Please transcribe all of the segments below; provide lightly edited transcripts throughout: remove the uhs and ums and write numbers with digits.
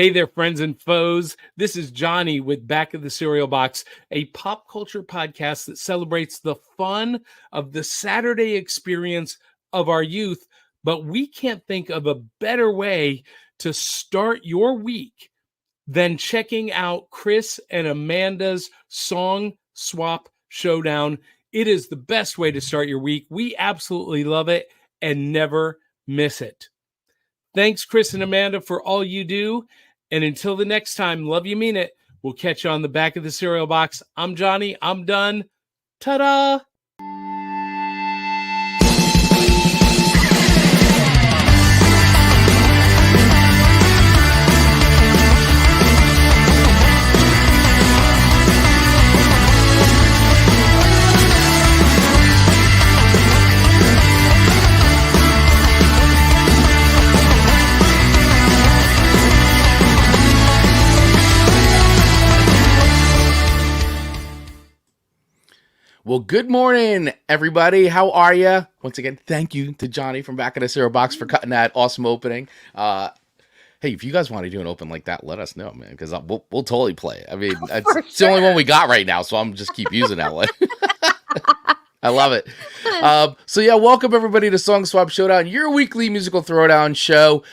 Hey there, friends and foes. This is Johnny with Back of the Cereal Box, a pop culture podcast that celebrates the fun of the Saturday experience of our youth. But we can't think of a better way to start your week than checking out Chris and Amanda's Song Swap Showdown. It is the best way to start your week. We absolutely love it and never miss it. Thanks, Chris and Amanda, for all you do. And until the next time, love you, mean it. We'll catch you on the Back of the Cereal Box. I'm Johnny. I'm done. Ta-da! Well, good morning, everybody. How are you? Once again, thank you to Johnny from Back of the Cereal Box for cutting that awesome opening. Hey, if you guys want to do an open like that, let us know, man, because we'll totally play it. I mean, it's the only one we got right now, so I'm just keep using that one. I love it. So yeah, welcome everybody to Song Swap Showdown, your weekly musical throwdown show.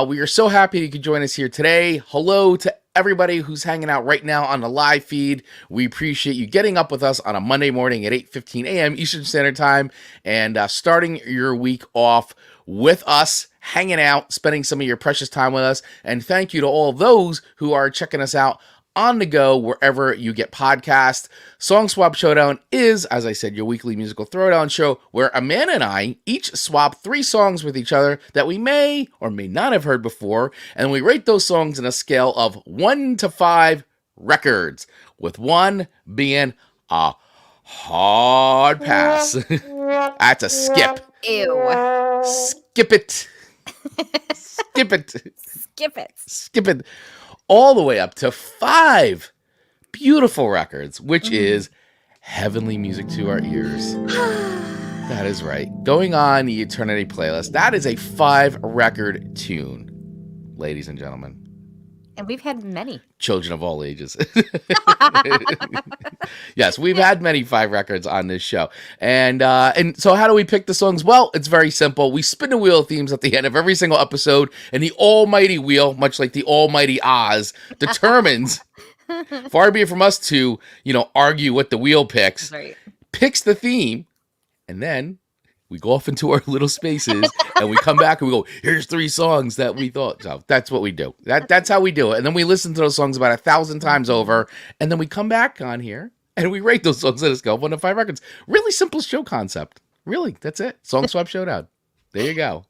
We are so happy you could join us here today. Hello to everybody who's hanging out right now on the live feed. We appreciate you getting up with us on a Monday morning at 8:15 a.m. Eastern Standard Time and starting your week off with us, hanging out, spending some of your precious time with us. And thank you to all those who are checking us out on the go wherever you get podcasts. Song Swap Showdown is, as I said, your weekly musical throwdown show where Amanda and I each swap 3 songs with each other that we may or may not have heard before, and we rate those songs in a scale of 1 to 5 records, with 1 being a hard pass. That's a skip. Ew. Skip it. Skip it. Skip it. Skip it. All the way up to 5 beautiful records, which is heavenly music to our ears. That is right. Going on the Eternity playlist, that is a 5-record tune, ladies and gentlemen. And we've had many. Children of all ages. Yes, we've had many 5 records on this show. And so how do we pick the songs? Well, it's very simple. We spin the wheel of themes at the end of every single episode, and the almighty wheel, much like the almighty Oz, determines, far be it from us to, argue what the wheel picks, Right. picks the theme, and then we go off into our little spaces and we come back and we go, here's 3 songs that we thought. So that's what we do. That's how we do it. And then we listen to those songs about 1,000 times over. And then we come back on here and we rate those songs on a scale of 1 to 5 records. Really simple show concept. Really, that's it. Song Swap Showdown. There you go.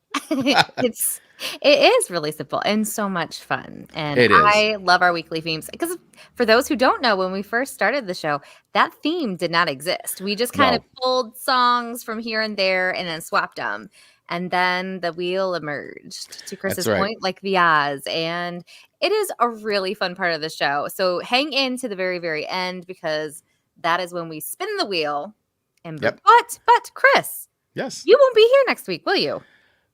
It is really simple and so much fun. And It is. I love our weekly themes. Because for those who don't know, when we first started the show, that theme did not exist. We just kind of pulled songs from here and there and then swapped them. And then the wheel emerged, to Chris's That's right. point, like the Oz. And it is a really fun part of the show. So hang in to the very, very end, because that is when we spin the wheel. And Yep. But Chris, Yes. you won't be here next week, will you?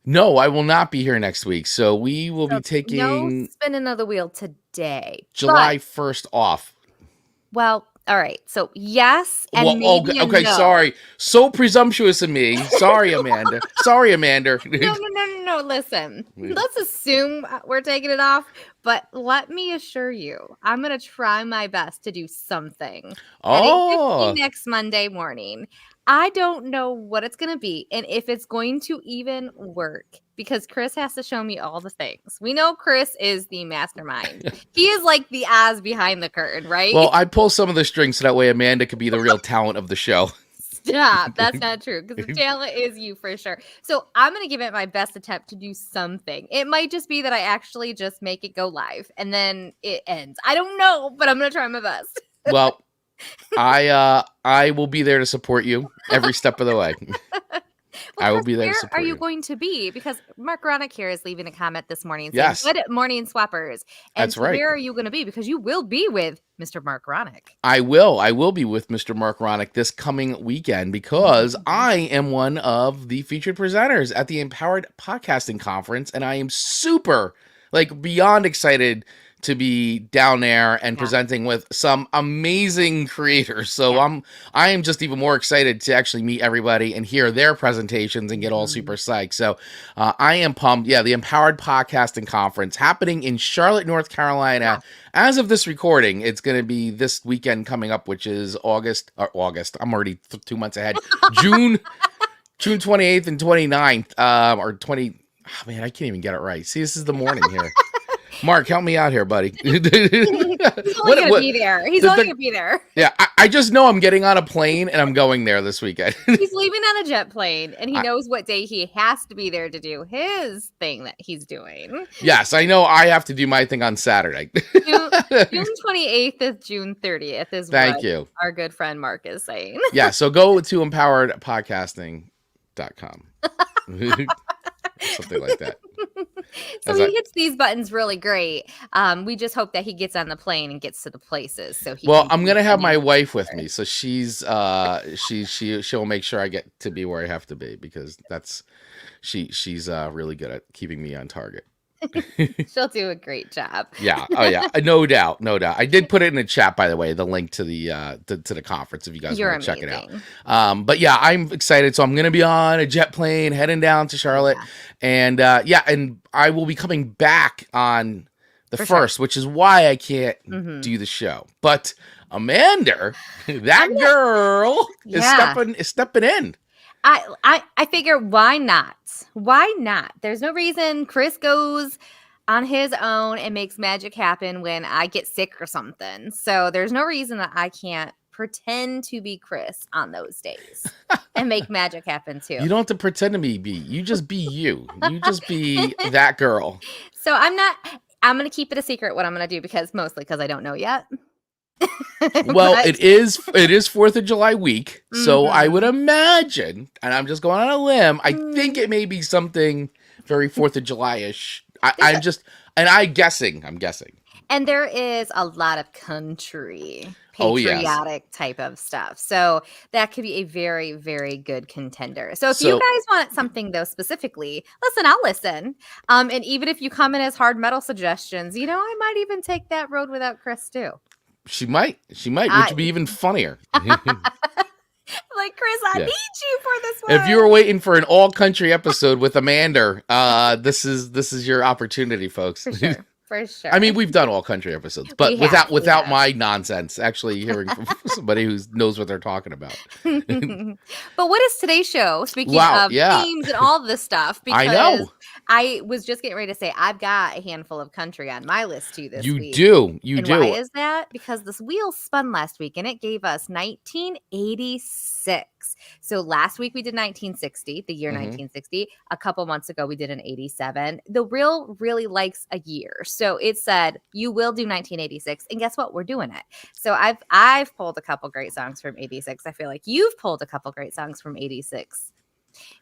No, I will not be here next week. So we will be No taking spinning of the wheel today. July 1st off. Well, all right. So yes, and Well, maybe okay, no. sorry. So presumptuous of me. Sorry, Amanda. Sorry, Amanda. No. Listen, let's assume we're taking it off, but let me assure you, I'm gonna try my best to do something. At 8:15 next Monday morning. I don't know what it's gonna be, and if it's going to even work, because Chris has to show me all the things. We know Chris is the mastermind. He is like the Oz behind the curtain, right? Well, I pull some of the strings so that way Amanda could be the real talent of the show. Stop. That's not true, because the talent is you for sure. So I'm going to give it my best attempt to do something. It might just be that I actually just make it go live and then it ends. I don't know, but I'm going to try my best. Well, I will be there to support you every step of the way. Well, I will be there to where support are you you. going to be? Because Mark Ronick here is leaving a comment this morning saying, Yes. good morning, swappers. And That's right. Where are you going to be? Because you will be with Mr. Mark Ronick. I will be with Mr. Mark Ronick this coming weekend because I am one of the featured presenters at the Empowered Podcasting Conference, and I am super, beyond excited to be down there and presenting with some amazing creators. So I am just even more excited to actually meet everybody and hear their presentations and get all super psyched. So I am pumped. Yeah, the Empowered Podcasting Conference happening in Charlotte, North Carolina. As of this recording, it's going to be this weekend coming up, which is August. I'm already 2 months ahead. June 28th and 29th, or 20. Oh, man, I can't even get it right. See, this is the morning here. Mark, help me out here, buddy. He's only going to be there. He's only going to be there. Yeah, I just know I'm getting on a plane and I'm going there this weekend. He's leaving on a jet plane, and he knows what day he has to be there to do his thing that he's doing. Yes, I know I have to do my thing on Saturday. June 28th is June 30th is Thank what you. Our good friend Mark is saying. Yeah, so go to empoweredpodcasting.com. Something like that. So he hits these buttons really great. We just hope that he gets on the plane and gets to the places. So I'm gonna have my wife with me, so she'll make sure I get to be where I have to be, because she's really good at keeping me on target. She'll do a great job. Yeah. Oh yeah. No doubt. I did put it in the chat, by the way, the link to the to the conference if you guys want to check it out. But yeah, I'm excited. So I'm gonna be on a jet plane heading down to Charlotte, and and I will be coming back on the 1st, which is why I can't do the show. But Amanda, that girl is stepping in. I figure, why not? Why not? There's no reason. Chris goes on his own and makes magic happen when I get sick or something. So there's no reason that I can't pretend to be Chris on those days and make magic happen too. You don't have to pretend to be. You just be you. You just be that girl. So I'm going to keep it a secret what I'm going to do, because I don't know yet. Well, it is 4th of July week, so I would imagine, and I'm just going on a limb, I think it may be something very 4th of July-ish. I'm guessing. And there is a lot of country, patriotic type of stuff. So that could be a very, very good contender. So if you guys want something, though, specifically, listen, I'll listen. And even if you come in as hard metal suggestions, I might even take that road without Chris, too. She might, which would be even funnier. Like, Chris, I need you for this one. If you were waiting for an all-country episode with Amanda, this is your opportunity, folks. For sure. I mean, we've done all country episodes, but without my nonsense, actually hearing from somebody who knows what they're talking about. But what is today's show? Speaking of themes and all this stuff, because I know. I was just getting ready to say I've got a handful of country on my list too this week. You and do. Why is that? Because this wheel spun last week and it gave us 1986. So last week we did 1960, the year 1960. A couple months ago we did an 87. The wheel really likes a year. So it said, you will do 1986. And guess what? We're doing it. So I've pulled a couple great songs from 86. I feel like you've pulled a couple great songs from 86.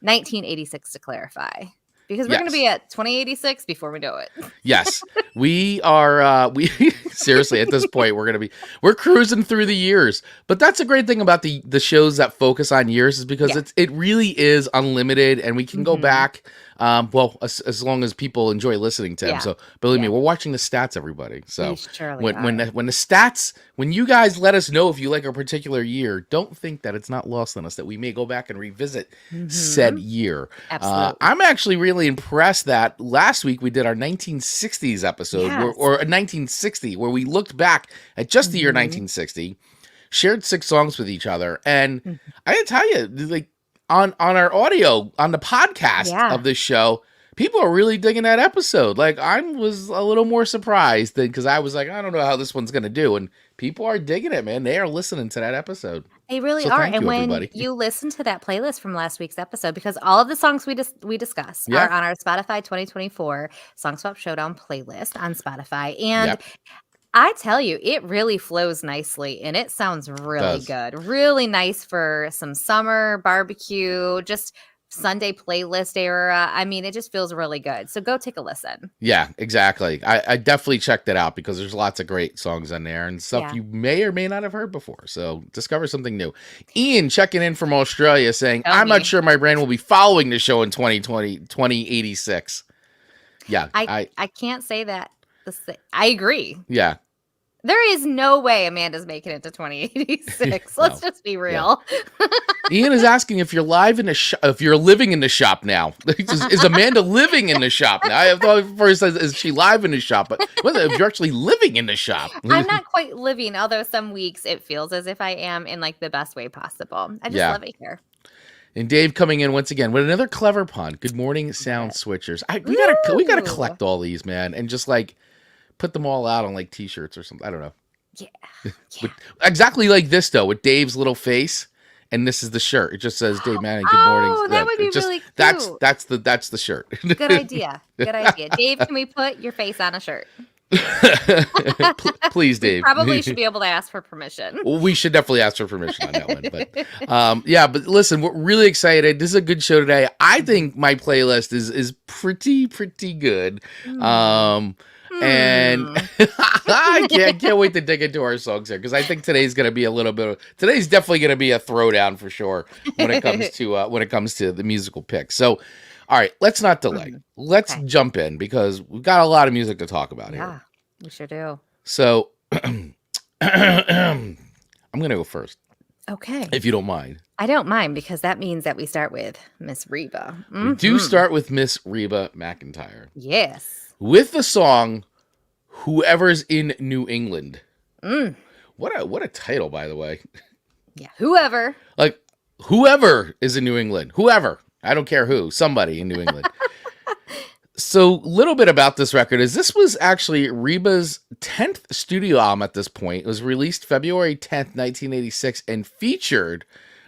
1986 to clarify. Because we're going to be at 2086 before we know it. Yes, we are. We seriously, at this point, we're cruising through the years. But that's a great thing about the shows that focus on years, is because it really is unlimited, and we can go back. As long as people enjoy listening to them. So believe me, we're watching the stats, everybody. So when the stats, when you guys let us know if you like a particular year, don't think that it's not lost on us that we may go back and revisit said year. Absolutely. I'm actually really impressed that last week we did our 1960s episode, or a 1960, where we looked back at just the year 1960, shared 6 songs with each other, and I gotta tell you, like, on our audio, on the podcast of this show, people are really digging that episode. Like, I was a little more surprised because I was like, I don't know how this one's going to do. And people are digging it, man. They are listening to that episode. They really are. And when you listen to that playlist from last week's episode, because all of the songs we discuss are on our Spotify 2024 Song Swap Showdown playlist on Spotify. And I tell you, it really flows nicely and it sounds really good. Really nice for some summer barbecue, just Sunday playlist era. I mean, it just feels really good. So go take a listen. Yeah, exactly. I definitely checked it out because there's lots of great songs on there and stuff you may or may not have heard before. So discover something new. Ian checking in from Australia saying, I'm not sure my brain will be following the show in 2086. Yeah. I can't say that. I agree. Yeah. There is no way Amanda's making it to 2086. Let's just be real. Yeah. Ian is asking if you're live in the if you're living in the shop now. Is Amanda living in the shop now? I thought first is she live in the shop? But if you're actually living in the shop, I'm not quite living. Although some weeks it feels as if I am in like the best way possible. I just love it here. And Dave coming in once again with another clever pun. Good morning, sound switchers. We gotta collect all these, man, and just like put them all out on like t-shirts or something. I don't know. Yeah. Exactly like this though, with Dave's little face, and this is the shirt. It just says Dave Manning. Good morning. Oh, that would be really cute. That's the shirt. Good idea. Good idea. Dave, can we put your face on a shirt? Please, Dave. Probably should be able to ask for permission. Well, we should definitely ask for permission on that one. But but listen, we're really excited. This is a good show today. I think my playlist is pretty good. And I can't wait to dig into our songs here because I think today's definitely gonna be a throwdown for sure when it comes to the musical picks. So, all right, let's not delay. Let's jump in because we've got a lot of music to talk about here. Yeah, we sure do. So, I'm gonna go first. Okay, if you don't mind. I don't mind because that means that we start with Miss Reba. We do start with Miss Reba McEntire. Yes. With the song "Whoever's in New England." What a title, by the way. Yeah, whoever. Like whoever is in New England. Whoever. I don't care who. Somebody in New England. So, little bit about this record is this was actually Reba's 10th studio album at this point. It was released February 10th, 1986, and featured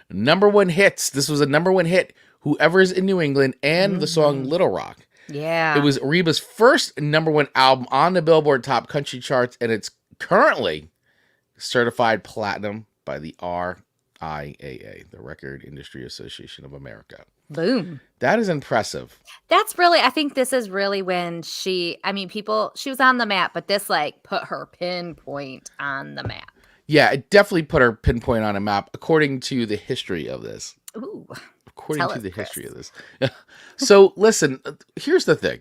#1 hits. This was a #1 hit, "Whoever's in New England," and the song "Little Rock." Yeah. It was Reba's first #1 album on the Billboard Top Country charts, and it's currently certified platinum by the RIAA, the Record Industry Association of America. Boom. That is impressive. I think this is really when she was on the map, but this like put her pinpoint on the map. Yeah, it definitely put her pinpoint on a map according to the history of this. Ooh. According to the history of this. So, listen, here's the thing.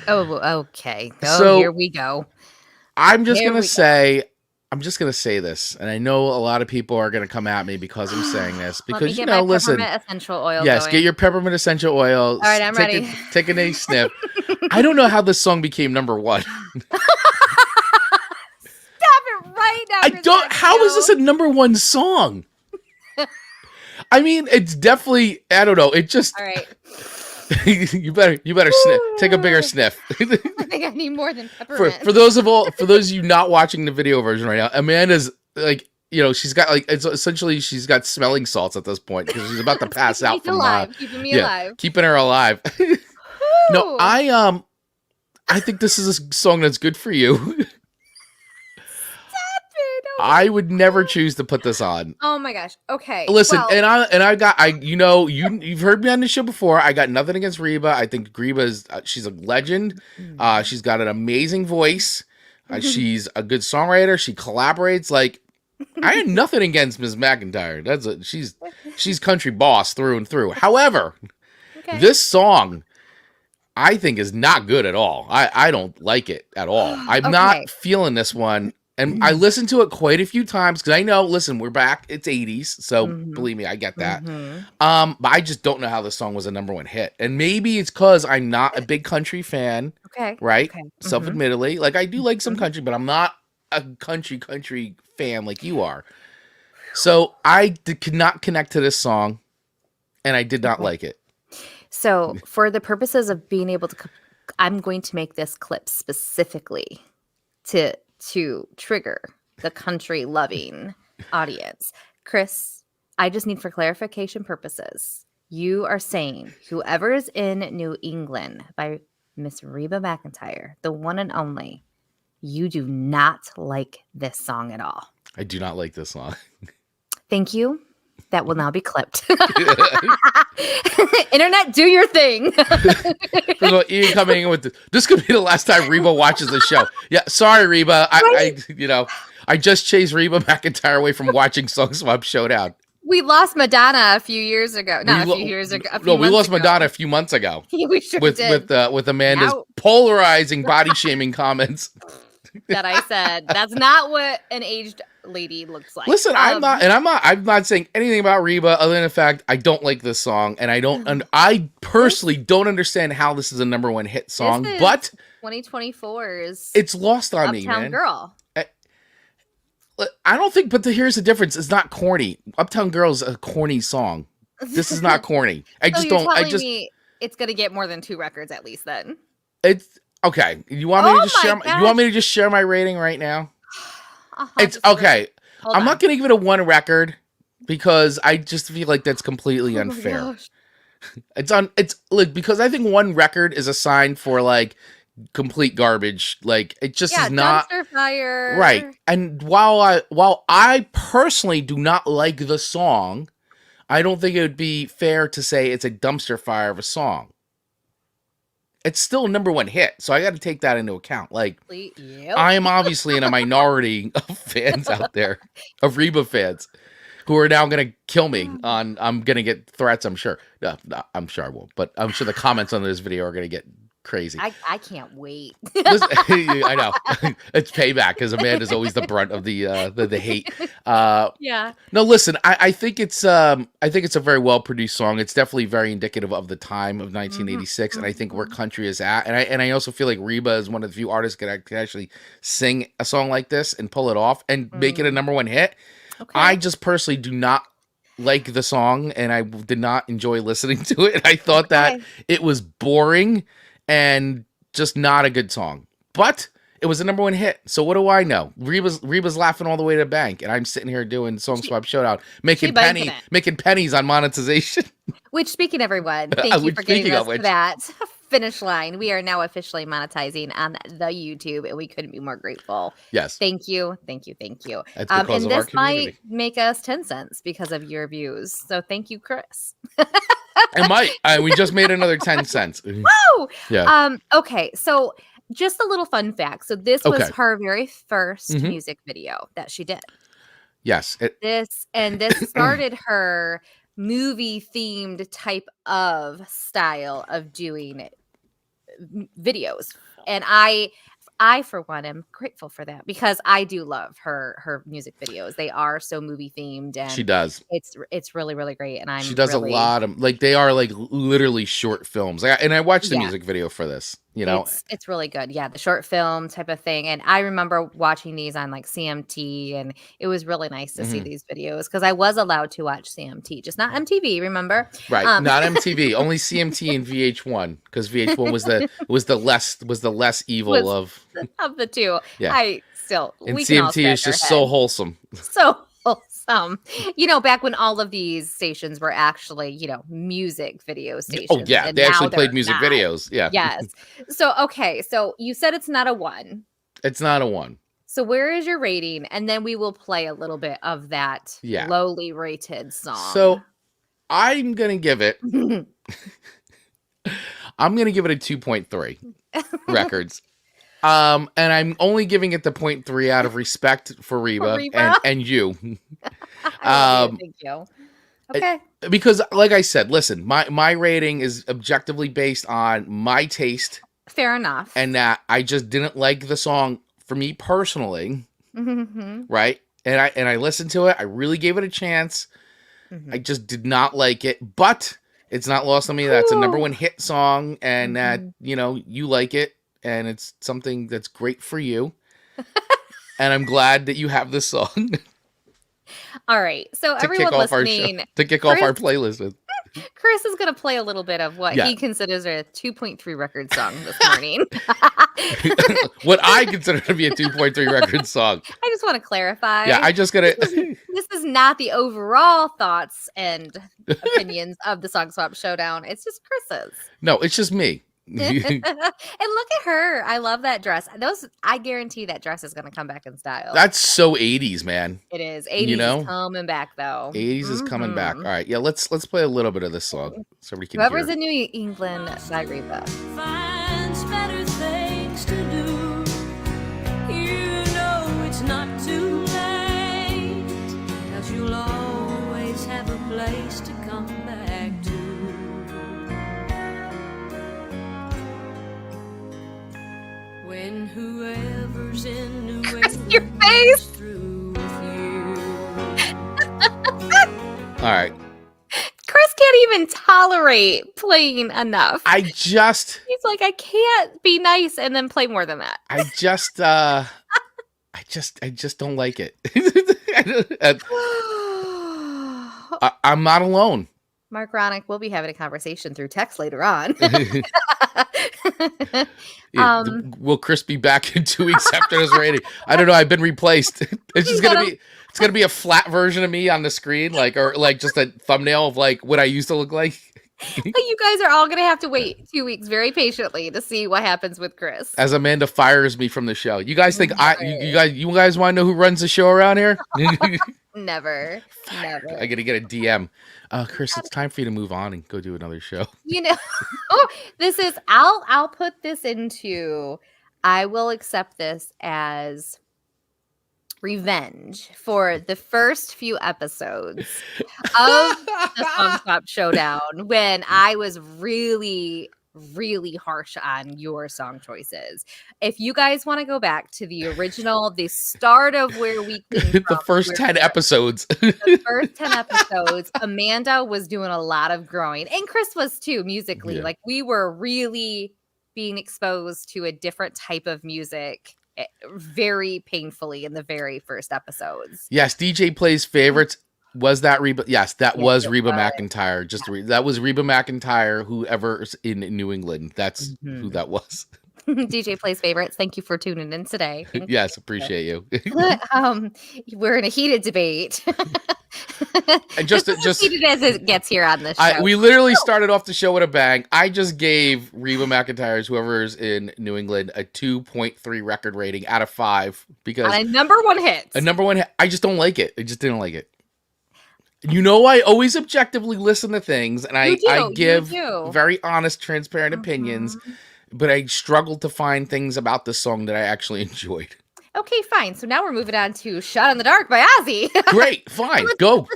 Okay. So, here we go. I'm just going to say this, and I know a lot of people are going to come at me because I'm saying this. Because, listen. Peppermint essential oil. Yes, going. Get your peppermint essential oil. All right, I'm ready. Take a nice sniff. I don't know how this song became #1. Stop it right now. How is this a #1 song? I mean, it's definitely, I don't know. It just. All right. you better sniff. Take a bigger sniff. I think I need more than peppermint. For those of you not watching the video version right now, Amanda's like, she's got like, it's essentially she's got smelling salts at this point because she's about to pass out from keeping me alive. Keeping her alive. No, I think this is a song that's good for you. I would never choose to put this on. Oh my gosh. Okay. Listen, you've heard me on the show before. I got nothing against Reba. I think Reba she's a legend. She's got an amazing voice. She's a good songwriter. She collaborates. Like, I had nothing against Ms. McEntire. She's country boss through and through. However, this song I think is not good at all. I don't like it at all. I'm not feeling this one. And I listened to it quite a few times because I know, listen, we're back. It's 80s. So believe me, I get that. But I just don't know how this song was a #1 hit. And maybe it's because I'm not a big country fan. Okay. Right? Okay. Self-admittedly. Like, I do like some country, but I'm not a country fan like you are. So I could not connect to this song. And I did not like it. So for the purposes of being able to, I'm going to make this clip specifically to trigger the country loving audience. Chris, I just need for clarification purposes. You are saying "Whoever is in New England" by Miss Reba McEntire, the one and only. You do not like this song at all. I do not like this song. Thank you. That will now be clipped. Internet, do your thing. First of all, Ian coming in with this could be the last time Reba watches the show. Yeah, sorry, Reba. I just chased Reba McEntire away from watching Swap Showdown. We lost Madonna a few years ago. Not a few years ago. We lost Madonna a few months ago. We sure did. With Amanda's polarizing body shaming comments. That I said. That's not what an aged lady looks like. Listen, I'm not saying anything about Reba other than the fact I don't like this song, and I personally don't understand how this is a number one hit song, but 2024's it's lost on me, man. Uptown Girl. I don't think, but here's the difference. It's not corny. Uptown Girl is a corny song. This is not corny. Me it's gonna get more than 2 records at least. Then it's okay. You want me to just share? You want me to just share my rating right now? It's okay. I'm not gonna give it a 1 record because I just feel like that's completely unfair. It's like because I think 1 record is a sign for like complete garbage. Like it just is not dumpster fire. Right. And while I personally do not like the song, I don't think it would be fair to say it's a dumpster fire of a song. It's still a number one hit, so I got to take that into account. Like, I am obviously in a minority of fans out there, of Reba fans, who are now going to kill me. I'm going to get threats, I'm sure. No, I'm sure I won't, but I'm sure the comments on this video are going to get crazy. I can't wait. Listen, I know it's payback because Amanda's always the brunt of the hate. Yeah. No, listen, I think it's a very well produced song. It's definitely very indicative of the time of 1986, and I think where country is at. And I also feel like Reba is one of the few artists that can actually sing a song like this and pull it off and make it a number one hit. Okay. I just personally do not like the song, and I did not enjoy listening to it. I thought that it was boring and just not a good song. But it was a number one hit. So what do I know? Reba's laughing all the way to the bank, and I'm sitting here doing Song Swap Showdown, making pennies on monetization. Which, speaking everyone, thank you for getting us to that finish line. We are now officially monetizing on the YouTube, and we couldn't be more grateful. Yes. Thank you. That's because and of our this might community. make us 10 cents because of your views. So thank you, Chris. It might. We just made another 10 cents. Woo! Yeah. Okay. So just a little fun fact. So this was her very first music video that she did. Yes. This started her movie themed type of style of doing videos. And I for one am grateful for that because I do love her music videos. They are so movie themed, and she does. It's really, really great. And she does a lot of they are like literally short films. And I watched the music video for this. You know, it's really good. Yeah, the short film type of thing. And I remember watching these on like CMT, and it was really nice to see these videos because I was allowed to watch CMT, just not MTV. Remember? Right, not MTV, only CMT and VH1 because VH1 was the less evil of the two. Yeah, and CMT is just so wholesome. So wholesome. You know, back when all of these stations were actually, music video stations. Oh, yeah. They actually played music videos. Yeah. Yes. So, okay. So you said it's not a 1. It's not a 1. So where is your rating? And then we will play a little bit of that lowly rated song. So I'm going to give it, a 2.3 records. And I'm only giving it the 0.3 out of respect for Reba. And you. Thank you. Okay. Because, like I said, listen, my rating is objectively based on my taste. Fair enough. And that I just didn't like the song for me personally. Right? And I listened to it. I really gave it a chance. I just did not like it. But it's not lost on me. That's a number one hit song. And that, you like it. And it's something that's great for you. And I'm glad that you have this song. All right. So everyone listening. To kick off our playlist with. Chris is going to play a little bit of what he considers a 2.3 record song this morning. What I consider to be a 2.3 record song. I just want to clarify. Yeah, I just got to. This is not the overall thoughts and opinions of the Song Swap Showdown. It's just Chris's. No, it's just me. And look at her. I love that dress. I guarantee that dress is going to come back in style. That's so 80s, man. It is. 80s is coming back, though. 80s is coming back. All right. Yeah, let's play a little bit of this song so we can Whoever's hear. in New England by Reba. Finds better things to do. It's not too late, 'cause you'll always have place to come back to. When whoever's in New England your face. is through with you. All right. Chris can't even tolerate playing enough. He's like, I can't be nice and then play more than that. I just don't like it. I'm not alone. Mark Ronick, we'll be having a conversation through text later on. Will Chris be back in 2 weeks after this rating? I don't know. I've been replaced. It's gonna be a flat version of me on the screen, or just a thumbnail of like what I used to look like. You guys are all gonna have to wait 2 weeks very patiently to see what happens with Chris. As Amanda fires me from the show. You guys think you guys want to know who runs the show around here? Never. I gotta get a DM. Chris, it's time for you to move on and go do another show. I'll put this into, I will accept this as revenge for the first few episodes of the Swap Showdown when I was really harsh on your song choices. If you guys want to go back to the original, the start of where we came from, the first 10 episodes. The first 10 episodes, Amanda was doing a lot of growing, and Chris was too, musically. Yeah. Like, we were really being exposed to a different type of music very painfully in the very first episodes. Yes, DJ plays favorites. Was that Reba? Yes, that was Reba McEntire. That was Reba McEntire, whoever's in New England. That's who that was. DJ plays favorites. Thank you for tuning in today. Yes, appreciate you. We're in a heated debate. And just heated as it gets here on this show. We literally started off the show with a bang. I just gave Reba McEntire's whoever's in New England a 2.3 record rating out of 5 because on a number one hit. I just don't like it. I just didn't like it. I always objectively listen to things, and I give very honest, transparent opinions, but I struggled to find things about this song that I actually enjoyed. Okay, fine. So now we're moving on to Shot in the Dark by Ozzy. Great, fine, go.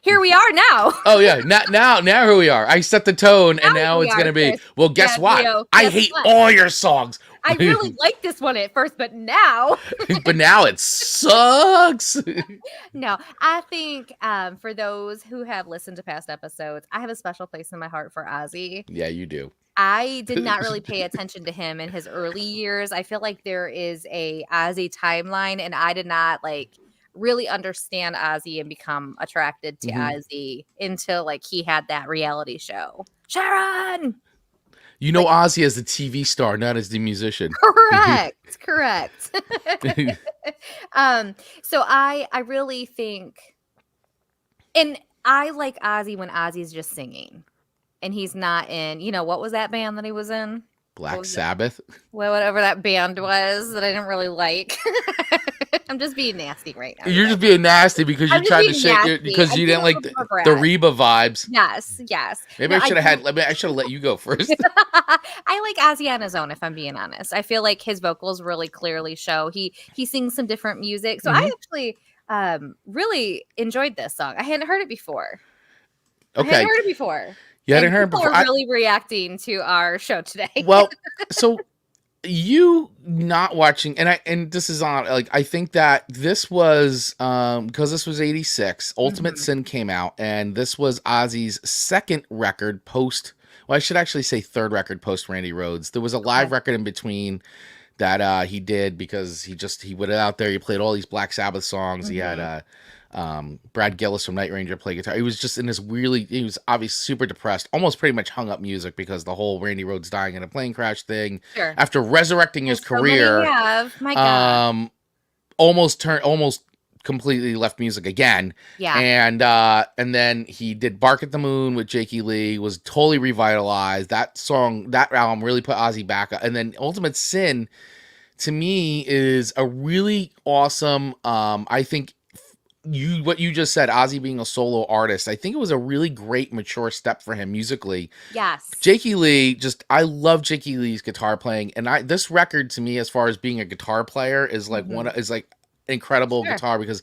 Here we are now. Oh, yeah, now here we are. I set the tone, and now it's going to be, well, guess what? I hate all your songs. I really liked this one at first, but now. But now it sucks. No, I think for those who have listened to past episodes, I have a special place in my heart for Ozzy. Yeah, you do. I did not really pay attention to him in his early years. I feel like there is a Ozzy timeline, and I did not really understand Ozzy and become attracted to Ozzy until he had that reality show. Sharon! Ozzy as the TV star, not as the musician. Correct. So I really think, and I like Ozzy when Ozzy's just singing. And he's not in, what was that band that he was in? Black Sabbath? Well, whatever that band was that I didn't really like. I'm just being nasty right now. You're just being nasty because you tried to shake because you didn't like the Reba vibes. Yes. Maybe I should have let you go first. I like Ozzy on his own, if I'm being honest. I feel like his vocals really clearly show. He sings some different music. So I actually really enjoyed this song. I hadn't heard it before. Okay. I hadn't heard it before. Yeah, I didn't hear it before. People are really reacting to our show today. Well, so you not watching, and this is on, I think that this was, because this was 86, Ultimate Sin came out, and this was Ozzy's second record post, well, I should actually say third record post Randy Rhoads. There was a live record in between that he did because he went out there, he played all these Black Sabbath songs, he had, Brad Gillis from Night Ranger play guitar. He was just in this he was obviously super depressed, almost pretty much hung up music because the whole Randy Rhoads dying in a plane crash thing. Sure. After resurrecting his career, my God. almost completely left music again. Yeah. And then he did Bark at the Moon with Jakey Lee, was totally revitalized. That album really put Ozzy back. And then Ultimate Sin to me is a really awesome, I think, what you just said, Ozzy being a solo artist, I think it was a really great mature step for him musically. Yes. Jakey Lee, I love Jakey Lee's guitar playing, and this record to me, as far as being a guitar player, is incredible guitar because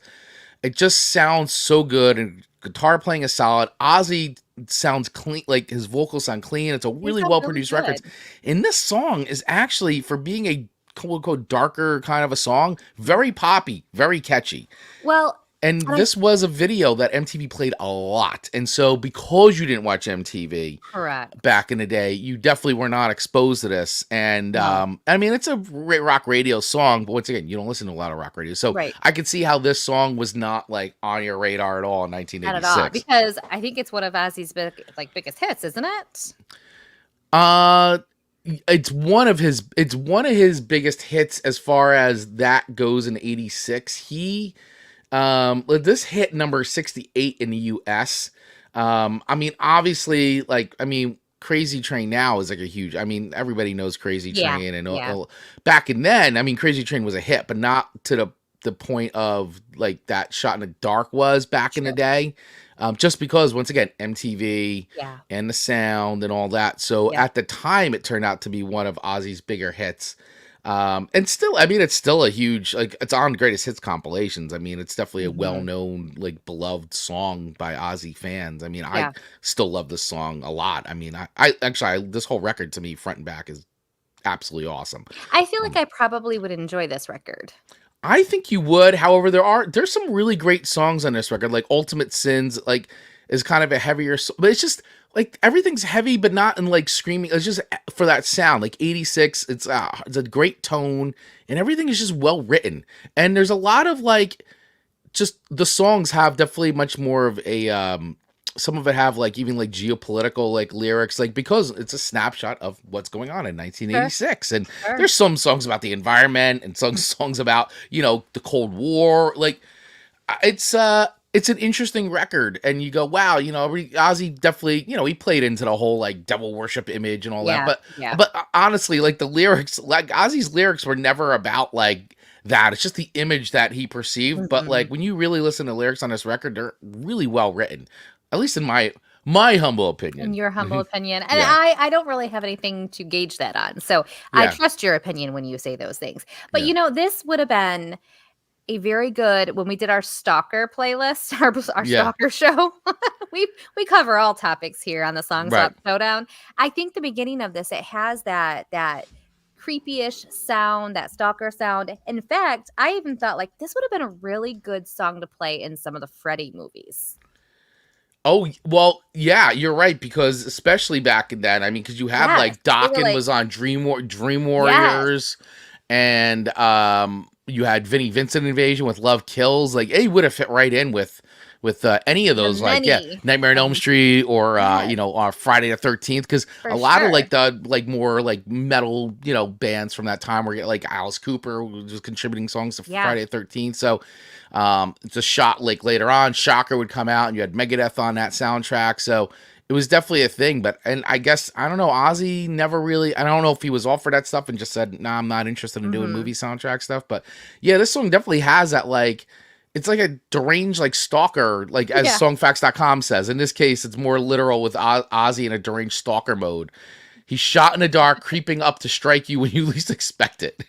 it just sounds so good and guitar playing is solid. Ozzy sounds clean, like his vocals sound clean. It's a really well produced record. And this song is actually, for being a quote unquote darker kind of a song, very poppy, very catchy. Well, and this was a video that MTV played a lot. And so because you didn't watch MTV correct, back in the day, you definitely were not exposed to this. And I mean, it's a rock radio song, but once again, you don't listen to a lot of rock radio. So I could see how this song was not like on your radar at all in 1986. Not at all, because I think it's one of Ozzy's biggest hits, isn't it? It's one of his biggest hits as far as that goes in 86. This hit number 68 in the US. I mean, obviously, Crazy Train now is like a huge, everybody knows Crazy Train. And back in then, Crazy Train was a hit, but not to the point of like that Shot in the Dark was back in the day. Just because, once again, MTV and the sound and all that. So at the time, it turned out to be one of Ozzy's bigger hits. And still, it's still a huge, it's on Greatest Hits compilations. It's definitely a well-known, beloved song by Ozzy fans. I still love this song a lot. I this whole record to me, front and back, is absolutely awesome. I feel like I probably would enjoy this record. I think you would. However, there's some really great songs on this record, like Ultimate Sins, is kind of a heavier, but it's just everything's heavy, but not in screaming. It's just for that sound, 86. It's a great tone, and everything is just well written. And there's a lot of just the songs have definitely much more of a some of it have even geopolitical lyrics, because it's a snapshot of what's going on in 1986. And there's some songs about the environment and some songs about the Cold War. It's an interesting record, and you go, wow, Ozzy definitely, he played into the whole devil worship image and all that. But honestly, the lyrics, Ozzy's lyrics were never about that. It's just the image that he perceived. But when you really listen to lyrics on this record, they're really well written. At least in my humble opinion. In your humble opinion. And I don't really have anything to gauge that on. So I trust your opinion when you say those things. But this would have been a very good, when we did our stalker playlist, our stalker show. we cover all topics here on the Swap Showdown. I think the beginning of this, it has that creepy-ish sound, that stalker sound. In fact, I even thought this would have been a really good song to play in some of the Freddy movies. Oh, well, yeah, you're right, because especially back in that, because you have Dokken was on Dream Warriors, and you had Vinnie Vincent Invasion with Love Kills. It would have fit right in with any of those, Nightmare on Elm Street or Friday the 13th, because a lot of the more metal bands from that time were Alice Cooper was contributing songs to Friday the 13th. So it's a shot later on, Shocker would come out and you had Megadeth on that soundtrack. So it was definitely a thing. And I guess, I don't know, Ozzy never really, I don't know if he was offered that stuff and just said, nah, I'm not interested in doing movie soundtrack stuff. But yeah, this song definitely has that it's like a deranged stalker, as songfacts.com says. In this case, it's more literal with Ozzy in a deranged stalker mode. He's shot in the dark, creeping up to strike you when you least expect it.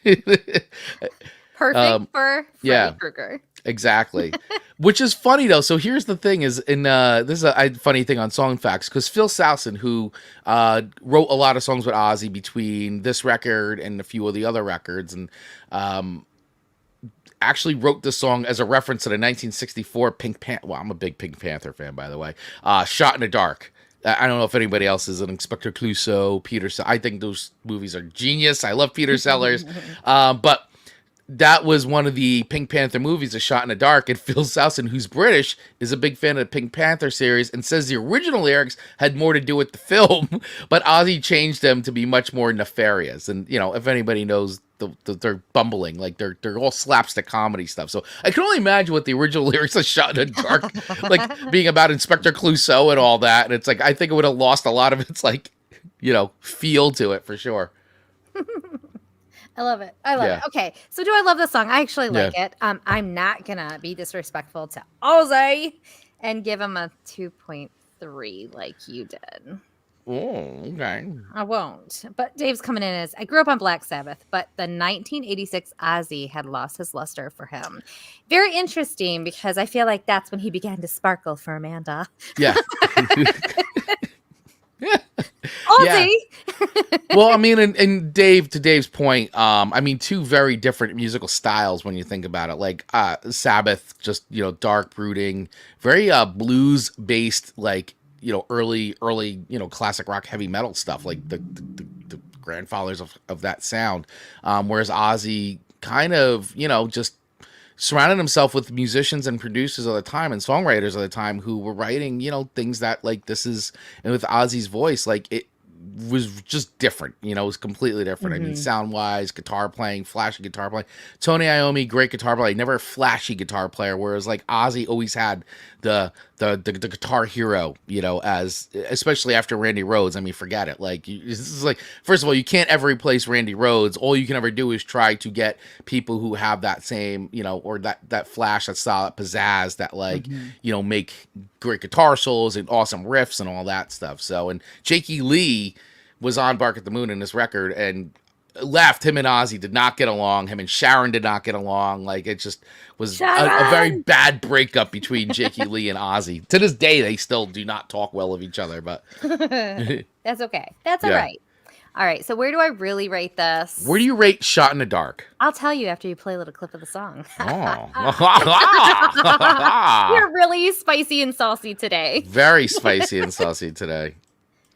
Perfect for Freddy Krueger. Exactly. Which is funny though. So here's the thing: this is a funny thing on Song Facts, because Phil Sousa, who wrote a lot of songs with Ozzy between this record and a few of the other records, and actually wrote this song as a reference to the 1964 Pink Panther. Well, I'm a big Pink Panther fan, by the way. Shot in the Dark. I don't know if anybody else is an Inspector Clouseau, Peter. I think those movies are genius. I love Peter Sellers, but that was one of the Pink Panther movies, A Shot in the Dark, and Phil Sousa, who's British, is a big fan of the Pink Panther series and says the original lyrics had more to do with the film, but Ozzy changed them to be much more nefarious. And, if anybody knows, they're bumbling, they're all slapstick comedy stuff. So I can only imagine what the original lyrics of Shot in the Dark, being about Inspector Clouseau and all that. And it's I think it would have lost a lot of its, feel to it for sure. I love it. It. Okay, so do I love this song? I actually like it. I'm not gonna be disrespectful to Ozzy and give him a 2.3 like you did. Oh, okay. I won't. But Dave's coming in as I grew up on Black Sabbath, but the 1986 Ozzy had lost his luster for him. Very interesting because I feel like that's when he began to sparkle for Amanda. Yeah. Ozzy. Well, I mean, and Dave, to Dave's point, I mean, two very different musical styles when you think about it. Like Sabbath, just dark, brooding, very blues based, like early classic rock, heavy metal stuff, like the grandfathers of that sound. Whereas Ozzy kind of just surrounded himself with musicians and producers of the time and songwriters of the time who were writing things that like this is, and with Ozzy's voice, like it was just different. It was completely different. I mean, sound wise, guitar playing, flashy guitar playing. Tony Iommi, great guitar player, never a flashy guitar player, whereas like Ozzy always had the guitar hero, as especially after Randy Rhoads. I mean, forget it. Like this is like, first of all, you can't ever replace Randy Rhoads. All you can ever do is try to get people who have that same, or that flash, that style, that pizzazz, that like make great guitar solos and awesome riffs and all that stuff. So, and Jakey Lee was on Bark at the Moon in this record and left. Him and Ozzy did not get along. Him and Sharon did not get along. Like it just was a very bad breakup between Jakey Lee and Ozzy. To this day, they still do not talk well of each other, but that's okay. That's all right. All right. So where do I really rate this? Where do you rate Shot in the Dark? I'll tell you after you play a little clip of the song. Oh. You're really spicy and saucy today. Very spicy and saucy today.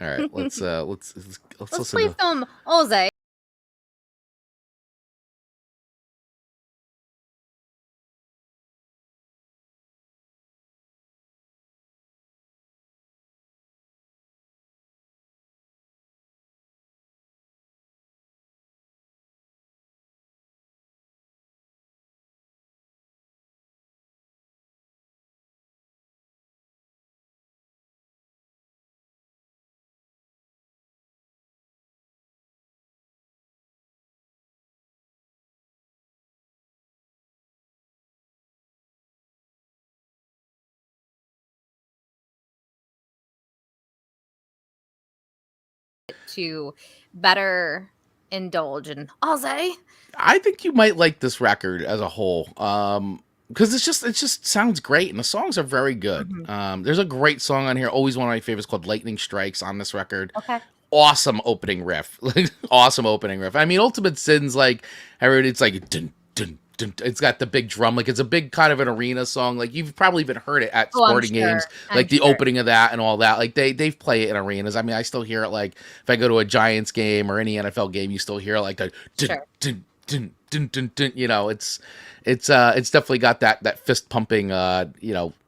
All right, let's Let's play some Ozzy. To better indulge in Ozzy. I think you might like this record as a whole, because it just sounds great and the songs are very good. There's a great song on here, always one of my favorites, called "Lightning Strikes" on this record. Okay. Awesome opening riff, awesome opening riff. I mean, Ultimate Sin's like, I heard it's like dun, dun, dun, it's got the big drum, like it's a big kind of an arena song. Like you've probably even heard it at sporting games, like the opening of that and all that. Like they've played it in arenas. I mean, I still hear it. Like if I go to a Giants game or any NFL game, you still hear it, like the dun, dun, dun, dun, dun, dun. It's definitely got that fist pumping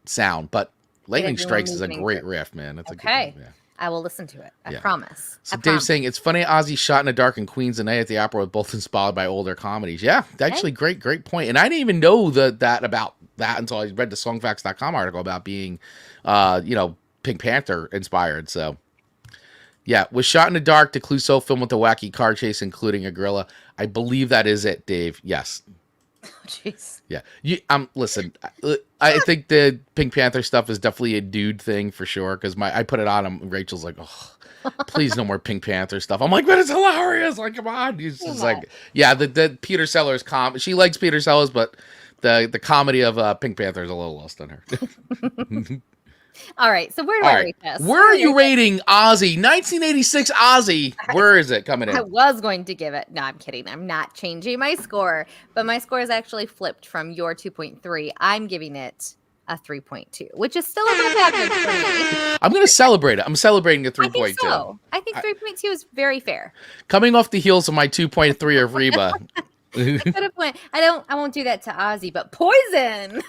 sound. But Lightning Strikes is a great riff, man. That's okay. A good one, yeah. I will listen to it. I promise. So Dave's saying it's funny Ozzy Shot in the Dark and Queens of the Night at the Opera were both inspired by older comedies. Yeah, actually great point. And I didn't even know that about that until I read the songfacts.com article about being Pink Panther inspired. So yeah, was Shot in the Dark the Clouseau film with the wacky car chase including a gorilla? I believe that is it, Dave. Yes. Oh, jeez. Yeah. Listen, I think the Pink Panther stuff is definitely a dude thing for sure, because I put it on and Rachel's like, oh, please no more Pink Panther stuff. I'm like, but it's hilarious. Like, come on. He's just like, yeah, the Peter Sellers she likes Peter Sellers, but the comedy of Pink Panther is a little lost on her. All right, so where do I rate this? Where are you rating Ozzy? 1986 Ozzy. Where is it coming in? I was going to give it. No, I'm kidding. I'm not changing my score, but my score is actually flipped from your 2.3. I'm giving it a 3.2, which is still above average for me. I'm going to celebrate it. I'm celebrating a 3.2. I think so. I think 3.2 is very fair. Coming off the heels of my 2.3 of Reba. I won't do that to Ozzy, but Poison.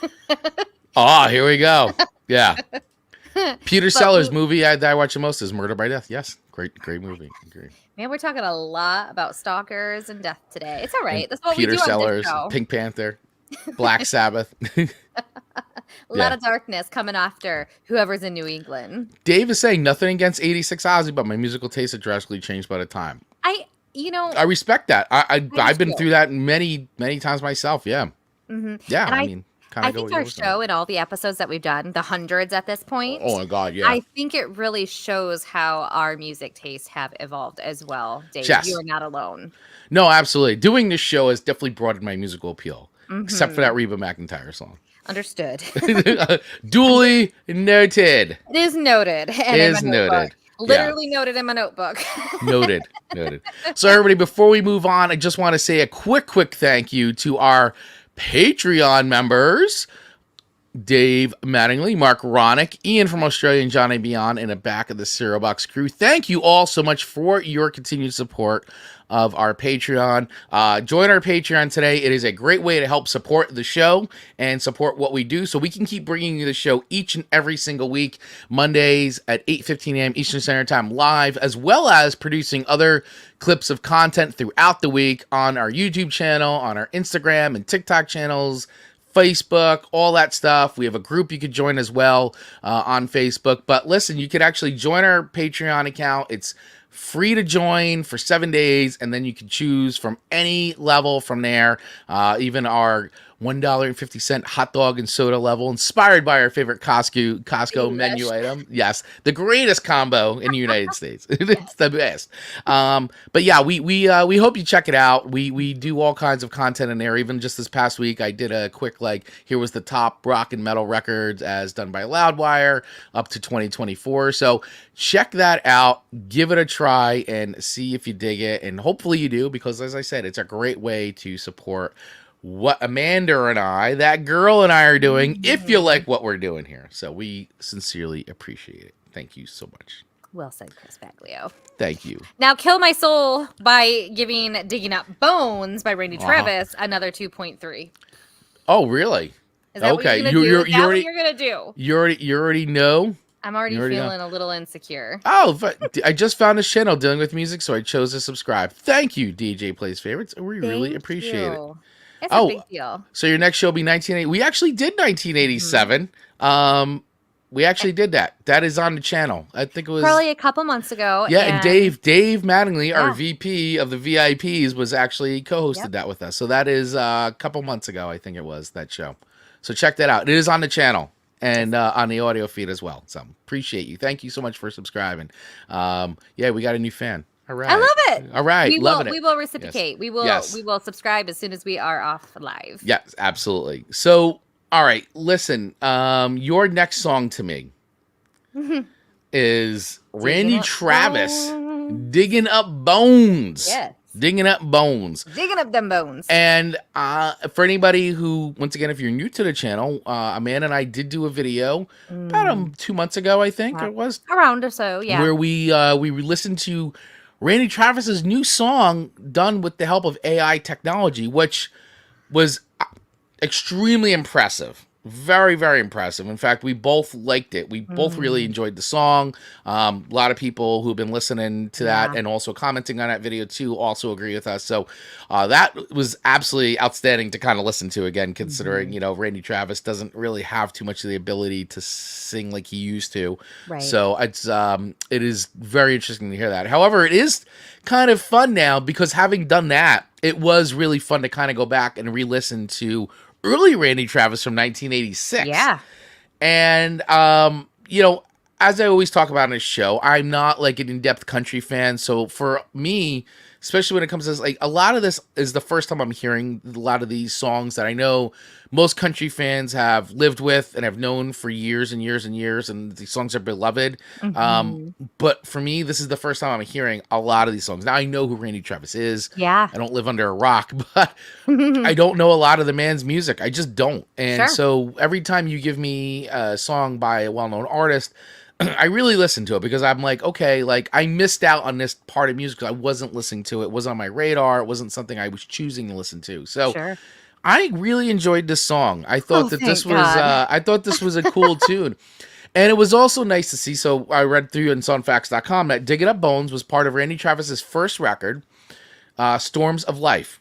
Here we go. Yeah. Peter Sellers movie that I watch the most is Murder by Death. Yes, great movie. Great. Man, we're talking a lot about stalkers and death today. It's all right. That's what Peter we do Sellers, on this show. Pink Panther, Black Sabbath. A lot of darkness coming after whoever's in New England. Dave is saying nothing against 86 Ozzy, but my musical taste had drastically changed by the time. I respect that. I've been through that many times myself. Yeah. Mm-hmm. Yeah. And kind I of go. think our show and all the episodes that we've done, the hundreds at this point. Oh my God, yeah. I think it really shows how our music tastes have evolved as well, Dave. Yes. You are not alone. No, absolutely. Doing this show has definitely broadened my musical appeal, except for that Reba McEntire song. Understood. Duly noted. It is noted. And It is noted. Literally noted in my notebook. Noted. So everybody, before we move on, I just want to say a quick thank you to our Patreon members. Dave Mattingly, Mark Ronick, Ian from Australia, and Johnny Beyond, and a back of the Cereal Box crew. Thank you all so much for your continued support of our Patreon. Join our Patreon today. It is a great way to help support the show and support what we do so we can keep bringing you the show each and every single week, Mondays at 8:15 a.m. Eastern Standard Time live, as well as producing other clips of content throughout the week on our YouTube channel, on our Instagram and TikTok channels, Facebook, all that stuff. We have a group you could join as well on Facebook. But listen, you could actually join our Patreon account. It's free to join for 7 days, and then you can choose from any level from there. Even our $1.50 hot dog and soda level, inspired by our favorite Costco menu item. Yes, the greatest combo in the United States. It's the best. But yeah, we hope you check it out. We do all kinds of content in there. Even just this past week, I did a quick here was the top rock and metal records as done by Loudwire up to 2024. So check that out, give it a try, and see if you dig it. And hopefully you do, because as I said, it's a great way to support what Amanda and I, that girl and I, are doing, if you like what we're doing here. So we sincerely appreciate it. Thank you so much. Well said, Chris Baglio. Thank you. Now, Kill My Soul by giving Digging Up Bones by Randy Travis another 2.3. Oh, really? Is that okay. what you're going to do? You already know? I'm already feeling a little insecure. Oh, I just found this channel dealing with music, so I chose to subscribe. Thank you, DJ Plays Favorites. We really appreciate it. It's a big deal. So your next show will be 1980. We actually did 1987. We actually did that. That is on the channel. I think it was probably a couple months ago. Yeah, and Dave Mattingly, our VP of the VIPs, was actually co-hosted that with us. So that is a couple months ago, I think it was, that show. So check that out. It is on the channel and on the audio feed as well. So appreciate you. Thank you so much for subscribing. Yeah, we got a new fan. All right. I love it. All right. Loving it. We will reciprocate. Yes. We will subscribe as soon as we are off live. Yes, absolutely. So, all right, listen. Your next song to me is Randy Travis, Digging Up Bones. Yes. Digging Up Bones. Digging up them bones. And for anybody who, once again, if you're new to the channel, Amanda and I did do a video about 2 months ago, I think it was. Around or so, yeah. Where we listened to Randy Travis's new song done with the help of AI technology, which was extremely impressive. Very, very impressive. In fact, we both liked it. We both really enjoyed the song. A lot of people who've been listening to that and also commenting on that video too also agree with us. So that was absolutely outstanding to kind of listen to again, considering, Randy Travis doesn't really have too much of the ability to sing like he used to. Right. So it is very interesting to hear that. However, it is kind of fun now because having done that, it was really fun to kind of go back and re-listen to early Randy Travis from 1986. Yeah. And, as I always talk about on this show, I'm not like an in-depth country fan. So for me, especially when it comes to this, a lot of this is the first time I'm hearing a lot of these songs that I know most country fans have lived with and have known for years and years and years, and these songs are beloved. But for me, this is the first time I'm hearing a lot of these songs. Now I know who Randy Travis is. Yeah. I don't live under a rock, but I don't know a lot of the man's music. I just don't. And so every time you give me a song by a well-known artist, I really listen to it because I'm like, okay, I missed out on this part of music because I wasn't listening to it. It wasn't on my radar. It wasn't something I was choosing to listen to. So I really enjoyed this song. I thought this was a cool tune. And it was also nice to see. So I read through on songfacts.com that Digging Up Bones was part of Randy Travis's first record, Storms of Life.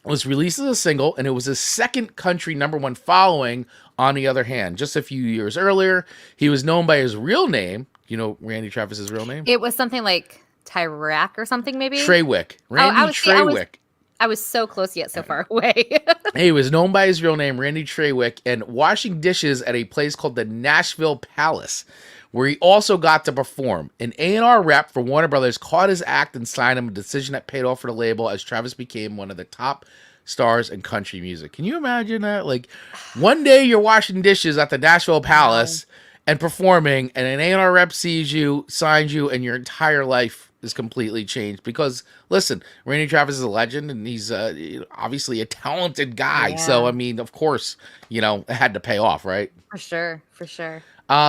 It was released as a single, and it was his second country #1 following On the Other Hand. Just a few years earlier, he was known by his real name. You know Randy Travis's real name? It was something like Tyrak or something, maybe? Treywick. Randy Treywick. I was so close yet so far away. He was known by his real name, Randy Trawick, and washing dishes at a place called the Nashville Palace, where he also got to perform. An A&R rep for Warner Brothers caught his act and signed him, a decision that paid off for the label as Travis became one of the top stars in country music. Can you imagine that? Like, one day you're washing dishes at the Nashville Palace and performing, and an A&R rep sees you, signs you, and your entire life is completely changed. Because, listen, Randy Travis is a legend, and he's obviously a talented guy. Yeah. So, I mean, of course, it had to pay off, right? For sure. For sure.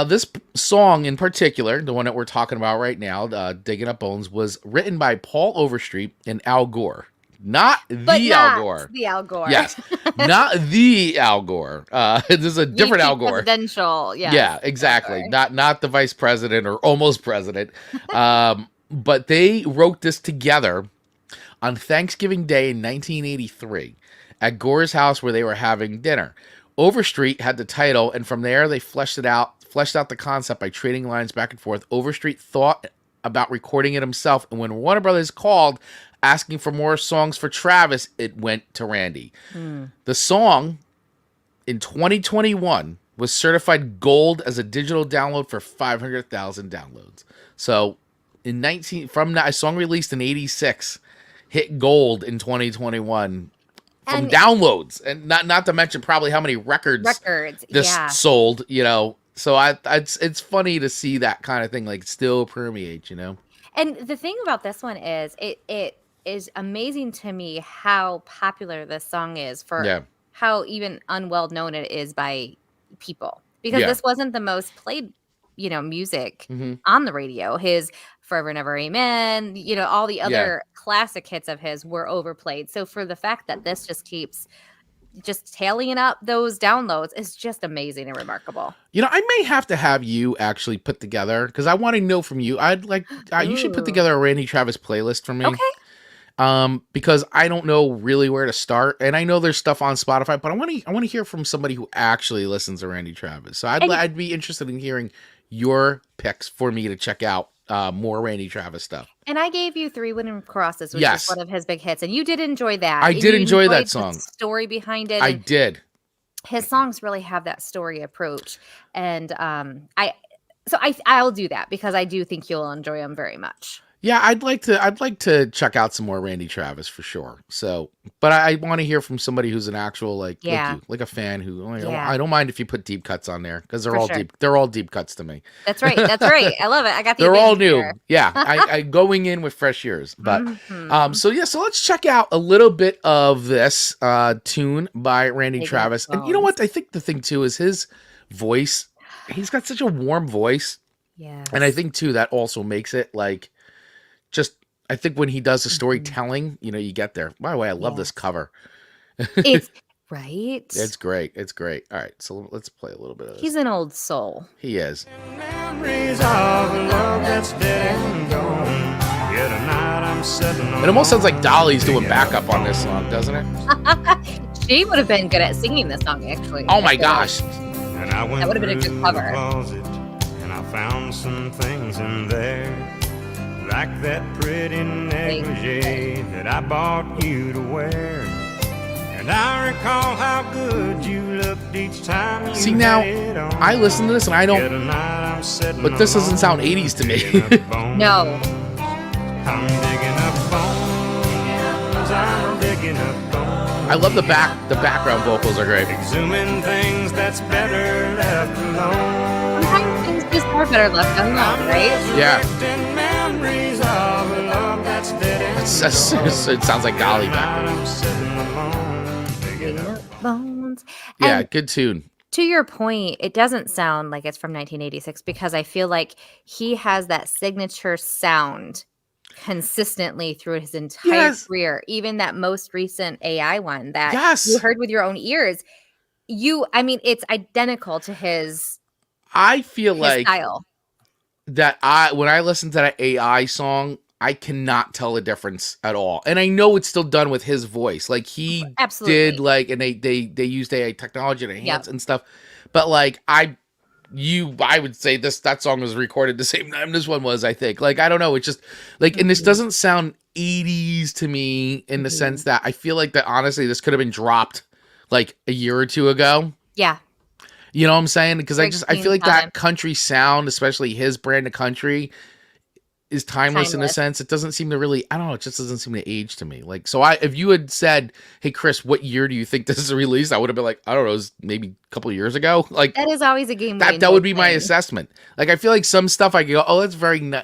This song in particular, the one that we're talking about right now, Digging Up Bones, was written by Paul Overstreet and Al Gore. Not Al Gore. The Al Gore. Yes. Not the Al Gore. This is a different Al Gore. Presidential. Yes. Yeah, exactly. Not the vice president or almost president. But they wrote this together on Thanksgiving Day in 1983 at Gore's house where they were having dinner. Overstreet had the title, and from there they fleshed out the concept by trading lines back and forth. Overstreet thought about recording it himself, and when Warner Brothers called asking for more songs for Travis, it went to Randy. The song in 2021 was certified gold as a digital download for 500,000 downloads. So from that song released in 86 hit gold in 2021 from downloads, and not to mention probably how many records this sold, So it's funny to see that kind of thing like still permeate, And the thing about this one is it is amazing to me how popular this song is for how even unwell known it is by people, because this wasn't the most played, music on the radio. His Forever and Ever Amen, all the other classic hits of his were overplayed. So for the fact that this just keeps just tallying up those downloads is just amazing and remarkable. I may have to have you actually put together, because I want to know from you. I'd like you should put together a Randy Travis playlist for me. Okay. Because I don't know really where to start, and I know there's stuff on Spotify, but I want to hear from somebody who actually listens to Randy Travis. So I'd be interested in hearing your picks for me to check out more Randy Travis stuff. And I gave you 3 Wooden Crosses, which is one of his big hits, and you did enjoy that. I did enjoy that song. The story behind it. I did. His songs really have that story approach, and I'll do that because I do think you'll enjoy them very much. Yeah, I'd like to check out some more Randy Travis for sure. So, but I want to hear from somebody who's an actual like a fan who I don't mind if you put deep cuts on there, because they're deep. They're all deep cuts to me. That's right. I love it. I got the. They're all new. Here. Yeah, I going in with fresh ears. But so let's check out a little bit of this tune by Randy Travis. And you know what? I think the thing too is his voice. He's got such a warm voice. Yeah. And I think too that also makes it like. I think when he does the storytelling, you get there. By the way, I love this cover. It's right. It's great. It's great. All right, so let's play a little bit of this. He's an old soul. He is. Memories of love that's dead and gone. Yet tonight I'm sitting It almost sounds like Dolly's doing backup on this song, doesn't it? She would have been good at singing this song, actually. Oh my gosh. And I went that would have been a good cover. Closet, and I found some things in there. Like that pretty negligee that I bought you to wear. And I recall how good you looked each time you See, now, had it on. I listen to this and I don't... But this doesn't sound 80s to me. No. I'm digging up bones. I'm digging up bones. I love the background vocals are great. Exhuming things that's better left alone. Sometimes things just are better left alone, right? Yeah. Memories of a love that's dead and It sounds like Dolly back there. I'm sitting alone, digging up Bones. Yeah, And good tune. to your point, it doesn't sound like it's from 1986 because I feel like he has that signature sound consistently through his entire career. Even that most recent AI one that you heard with your own ears. It's identical to his I feel like style. That when I listen to that AI song, I cannot tell a difference at all. And I know it's still done with his voice. Like he did and they used AI technology to enhance and stuff. But like I would say that song was recorded the same time this one was, I think. Like I don't know, it's just like and this doesn't sound 80s to me in the sense that I feel like that honestly this could have been dropped like a year or two ago. Yeah. You know what I'm saying? Because I feel like time. that country sound, especially his brand of country, is timeless in a sense. It doesn't seem to really, I don't know, it just doesn't seem to age to me. Like, so if you had said, hey Chris, what year do you think this is released? I would have been like, I don't know, it was maybe a couple of years ago. Like, that is always a game. That would be my assessment. Like, I feel like some stuff I go, oh, that's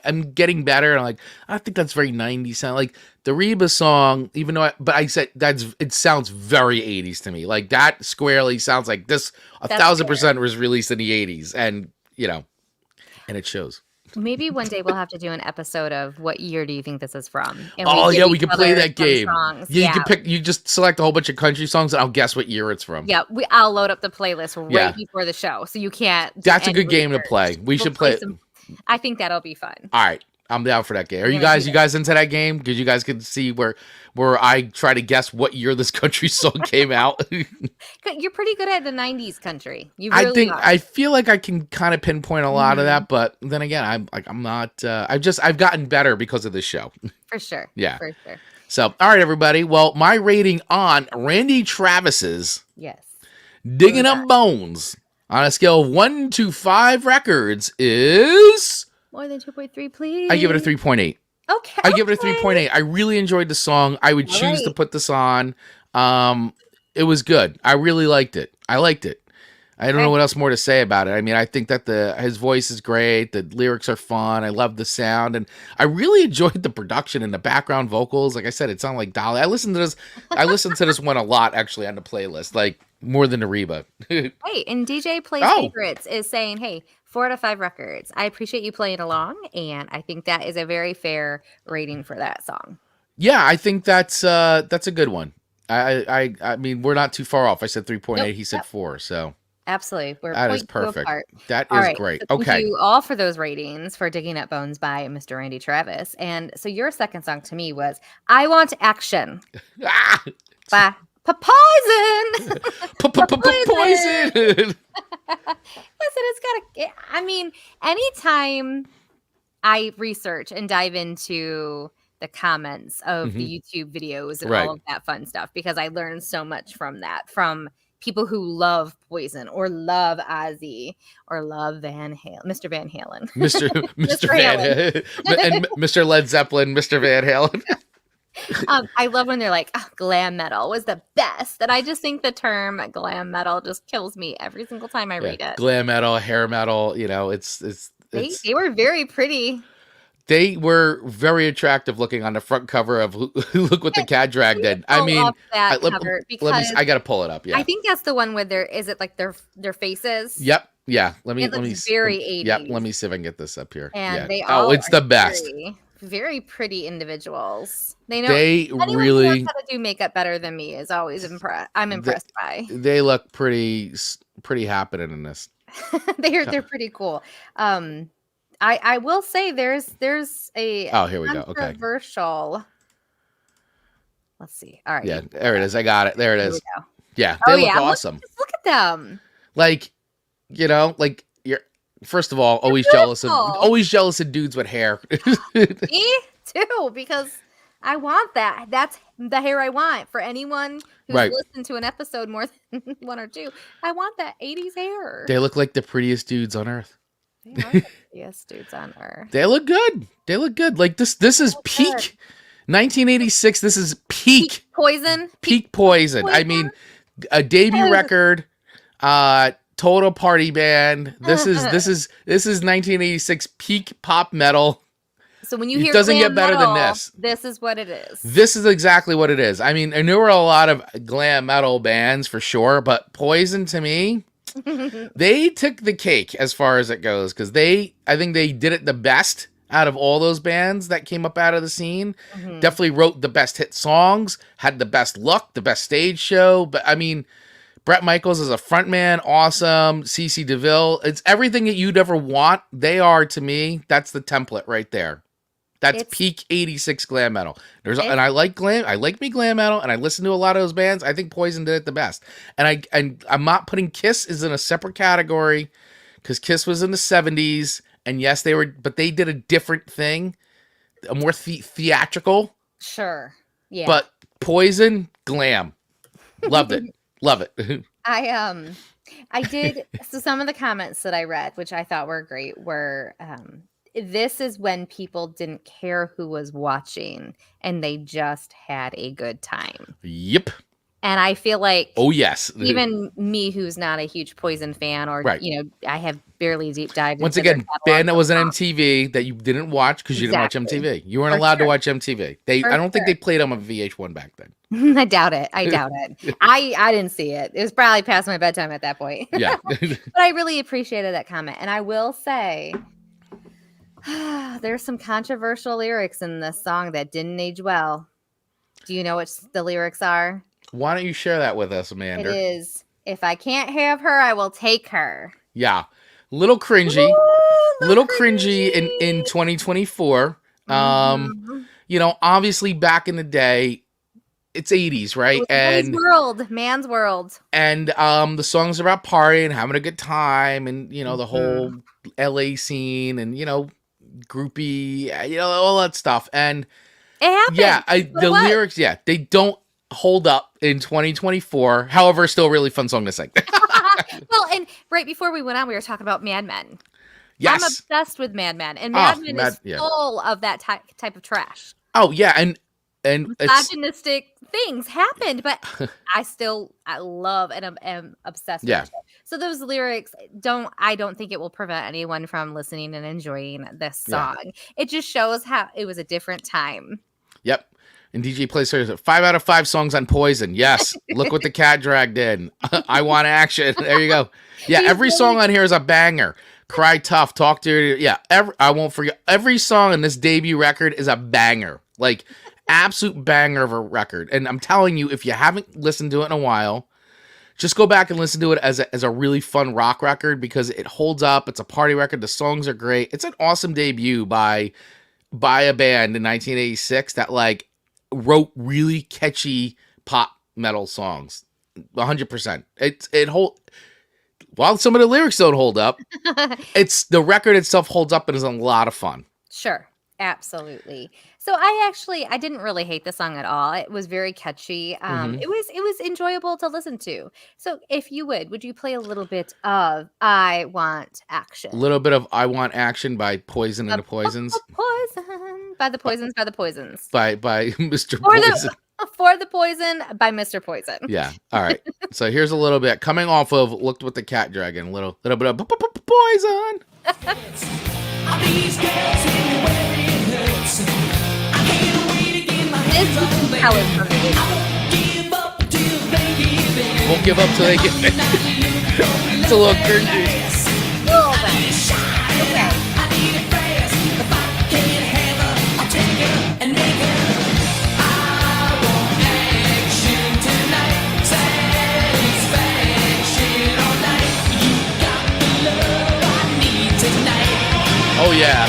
I'm getting better. And I'm like, I think that's very 90s sound. Like the Reba song, even though I said it sounds very 80s to me. Like that squarely sounds like this 1,000% was released in the 80s. And, you know, and it shows. Maybe one day we'll have to do an episode of what year do you think this is from? And we can play that game. Songs. Yeah, you can you just select a whole bunch of country songs and I'll guess what year it's from. Yeah, I'll load up the playlist right before the show, so you can't. That's a good game to play. We'll play it. I think that'll be fun. All right, I'm down for that game. Are you guys into that game? Because you guys can see where I try to guess what year this country song came out. You're pretty good at the 90s country. You really are. I feel like I can kind of pinpoint a lot of that, but then again, I'm not. I've gotten better because of this show. For sure. Yeah. For sure. So, all right, everybody. Well, my rating on Randy Travis's Digging Up Bones on a scale of 1 to 5 records is more than 2.3, please. I give it a 3.8. Okay. I give it a 3.8. I really enjoyed the song. I would choose to put this on. It was good. I really liked it. I liked it. I don't know what else more to say about it. I mean, I think that his voice is great. The lyrics are fun. I love the sound. And I really enjoyed the production and the background vocals. Like I said, it sounded like Dolly. I listened to this one a lot, actually, on the playlist, like more than the Reba. Hey, and DJ Plays Favorites is saying, hey, 4 to 5 records. I appreciate you playing along, and I think that is a very fair rating for that song. Yeah, I think that's a good one. I mean, we're not too far off. I said 3.8. Nope. He said 4. So absolutely, that is perfect. That is great. So okay, thank you all for those ratings for Digging Up Bones by Mr. Randy Travis. And so your second song to me was "I Want Action" by Poison. Poison. Listen, it's gotta. I mean, anytime I research and dive into the comments of the YouTube videos and all of that fun stuff, because I learned so much from that, from people who love Poison or love Ozzy or love Mr. Van Halen. Mr. Van Halen. And Mr. Led Zeppelin, Mr. Van Halen. I love when they're like, glam metal was the best. And I just think the term glam metal just kills me every single time I read it. Glam metal, hair metal, you know, they were very pretty. They were very attractive looking on the front cover of Look What the Cat Dragged In. I mean, I got to pull it up. Yeah, I think that's the one where is it like their faces? Yep. Yeah. Let me very 80s. Yep. Let me see if I can get this up here. And they all it's the best. Very, very pretty individuals. They really knows how to do makeup better than me is always impressed. I'm impressed by. They look pretty happening in this. They're pretty cool. I will say there's a here we go. Okay. Controversial. Let's see. All right. Yeah, there it is. I got it. There it is. Yeah, they look awesome. Look at them. Like, you know, like you're first of all always jealous of dudes with hair. Me too, because I want that. That's the hair I want for anyone who's listened to an episode more than 1 or 2. I want that 80s hair. They look like the prettiest dudes on earth. They are the prettiest dudes on earth. They look good. Like this is peak 1986. This is peak Poison. Peak Poison. I mean, a debut record, total party band. This is 1986 peak pop metal. So when you hear it doesn't get better metal, than this. This is what it is. This is exactly what it is. I mean, and there were a lot of glam metal bands for sure, but Poison to me, they took the cake as far as it goes, because I think they did it the best out of all those bands that came up out of the scene. Definitely wrote the best hit songs, had the best look, the best stage show. But I mean, Bret Michaels is a frontman, awesome. CeCe DeVille, it's everything that you'd ever want. They are, to me, that's the template right there. That's peak 86 glam metal. And I like glam metal, and I listen to a lot of those bands. I think Poison did it the best. And I'm not putting Kiss is in a separate category, because Kiss was in the 70s, and yes, but they did a different thing, a more theatrical. Sure. Yeah. But Poison, glam. Loved it. Love it. I did. So some of the comments that I read, which I thought were great, were this is when people didn't care who was watching and they just had a good time. Yep. And I feel like, oh yes, even me, who's not a huge Poison fan, or right. I have barely deep dived. Once again, band that was on MTV that you didn't watch because you didn't watch MTV. You weren't allowed to watch MTV. I don't think they played them on VH1 back then. I doubt it. I didn't see it. It was probably past my bedtime at that point. Yeah. But I really appreciated that comment, and I will say, there's some controversial lyrics in this song that didn't age well. Do you know what the lyrics are? Why don't you share that with us, Amanda? It is, if I can't have her, I will take her. Yeah. Little cringy. Little cringy in 2024. Obviously back in the day, it's 80s, right? And man's world. And the songs are about partying, having a good time, and the whole LA scene, and groupie, all that stuff. And it happened. Yeah, the lyrics, they don't hold up in 2024. However, still a really fun song to sing. Well, and right before we went on, we were talking about Mad Men. Yes. I'm obsessed with Mad Men, and Mad Men is full of that type of trash. Oh yeah, and misogynistic things happened, but I love and am obsessed with it. So those lyrics I don't think it will prevent anyone from listening and enjoying this song. Yeah. It just shows how it was a different time. Yep. And DJ plays 5 out of 5 songs on Poison. Yes. Look what the cat dragged in. I Want Action. There you go. Yeah. Every song on here is a banger. Cry Tough, Talk Dirty. Yeah. I won't forget. Every song in this debut record is a banger. Like, absolute banger of a record. And I'm telling you, if you haven't listened to it in a while, just go back and listen to it as a really fun rock record, because it holds up. It's a party record. The songs are great. It's an awesome debut by a band in 1986 that wrote really catchy pop metal songs. 100%. While some of the lyrics don't hold up, it's the record itself holds up and is a lot of fun. Sure. Absolutely. So I didn't really hate the song at all. It was very catchy. It was enjoyable to listen to. So if you would you play a little bit of I Want Action? A little bit of I Want Action by Poison and the Poisons. Poison by the Poisons by the Poisons. By Mr. Poison. For the Poison by Mr. Poison. Yeah. All right. So here's a little bit coming off of Looked What the Cat Dragon. A little bit of Poison. This is how it's from the video. Won't give up till they get it. It's a little cringy. Oh yeah.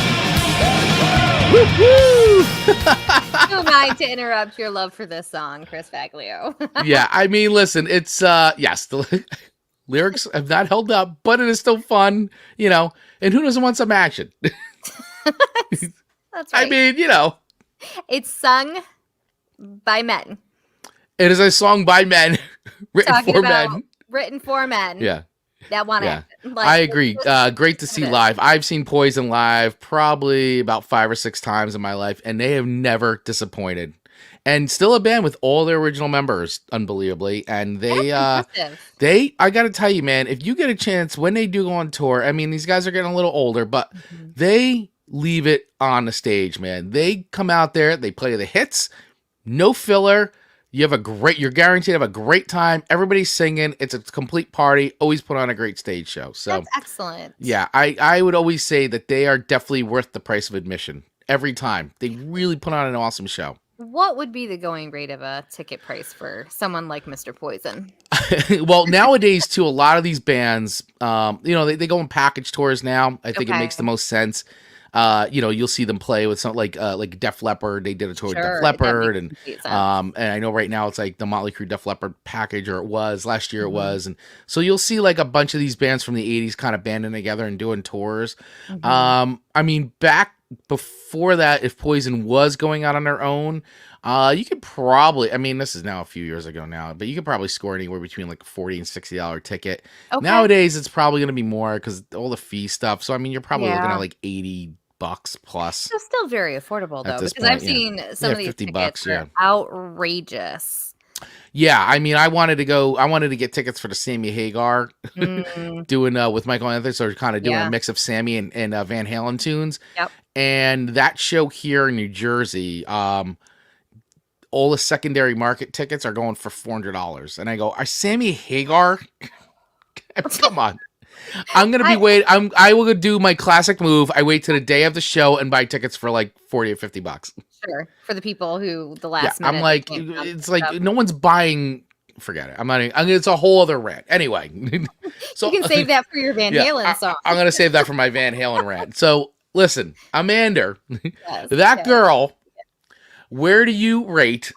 Woo-hoo! Who am I to interrupt your love for this song, Chris Faglio? Yeah, I mean, listen, it's yes, the lyrics have not held up, but it is still fun, and who doesn't want some action? That's right. I mean, it's sung by men. It is a song by men, written for men. Yeah. That one. Yeah. I agree. Great to see live. I've seen Poison live probably about 5 or 6 times in my life, and they have never disappointed. And still a band with all their original members, unbelievably. And they, I got to tell you, man, if you get a chance when they do go on tour, I mean, these guys are getting a little older, but they leave it on the stage, man. They come out there, they play the hits, no filler. You're guaranteed to have a great time. Everybody's singing. It's a complete party. Always put on a great stage show. So that's excellent. Yeah, I would always say that they are definitely worth the price of admission every time. They really put on an awesome show. What would be the going rate of a ticket price for someone like Mr. Poison? Well, nowadays too, a lot of these bands, they go on package tours now. I think it makes the most sense. You'll see them play with something like Def Leppard. They did a tour with Def Leppard, and I know right now it's like the Motley Crue Def Leppard package, or it was last year. It was, and so you'll see like a bunch of these bands from the '80s kind of banding together and doing tours. I mean, back before that, if Poison was going out on their own, you could probably, I mean, this is now a few years ago now, but you could probably score anywhere between like a $40 and $60 ticket. Okay. Nowadays, it's probably going to be more because all the fee stuff. So, I mean, you're probably looking Yeah. at like $80 plus. It's still very affordable though, this because I've point, yeah. seen some of these $50, tickets yeah. are outrageous. Yeah, I mean, I wanted to get tickets for the Sammy Hagar Mm, doing with Michael Anthony, so kind of doing Yeah. a mix of Sammy and Van Halen tunes. Yep. And that show here in New Jersey, all the secondary market tickets are going for $400. And I go, are Sammy Hagar? Come on. I'm gonna be I will do my classic move. I wait till the day of the show and buy tickets for like $40 or $50. Sure, for the people who the Yeah, last minute. I'm like, they can't come it's and like stuff. no one's buying. Forget it. I'm not. It's a whole other rant. Anyway, so You can save that for your Van Halen song. I'm gonna save that for my Van Halen rant. So listen, Amanda, Yes, that yes. girl. Where do you rate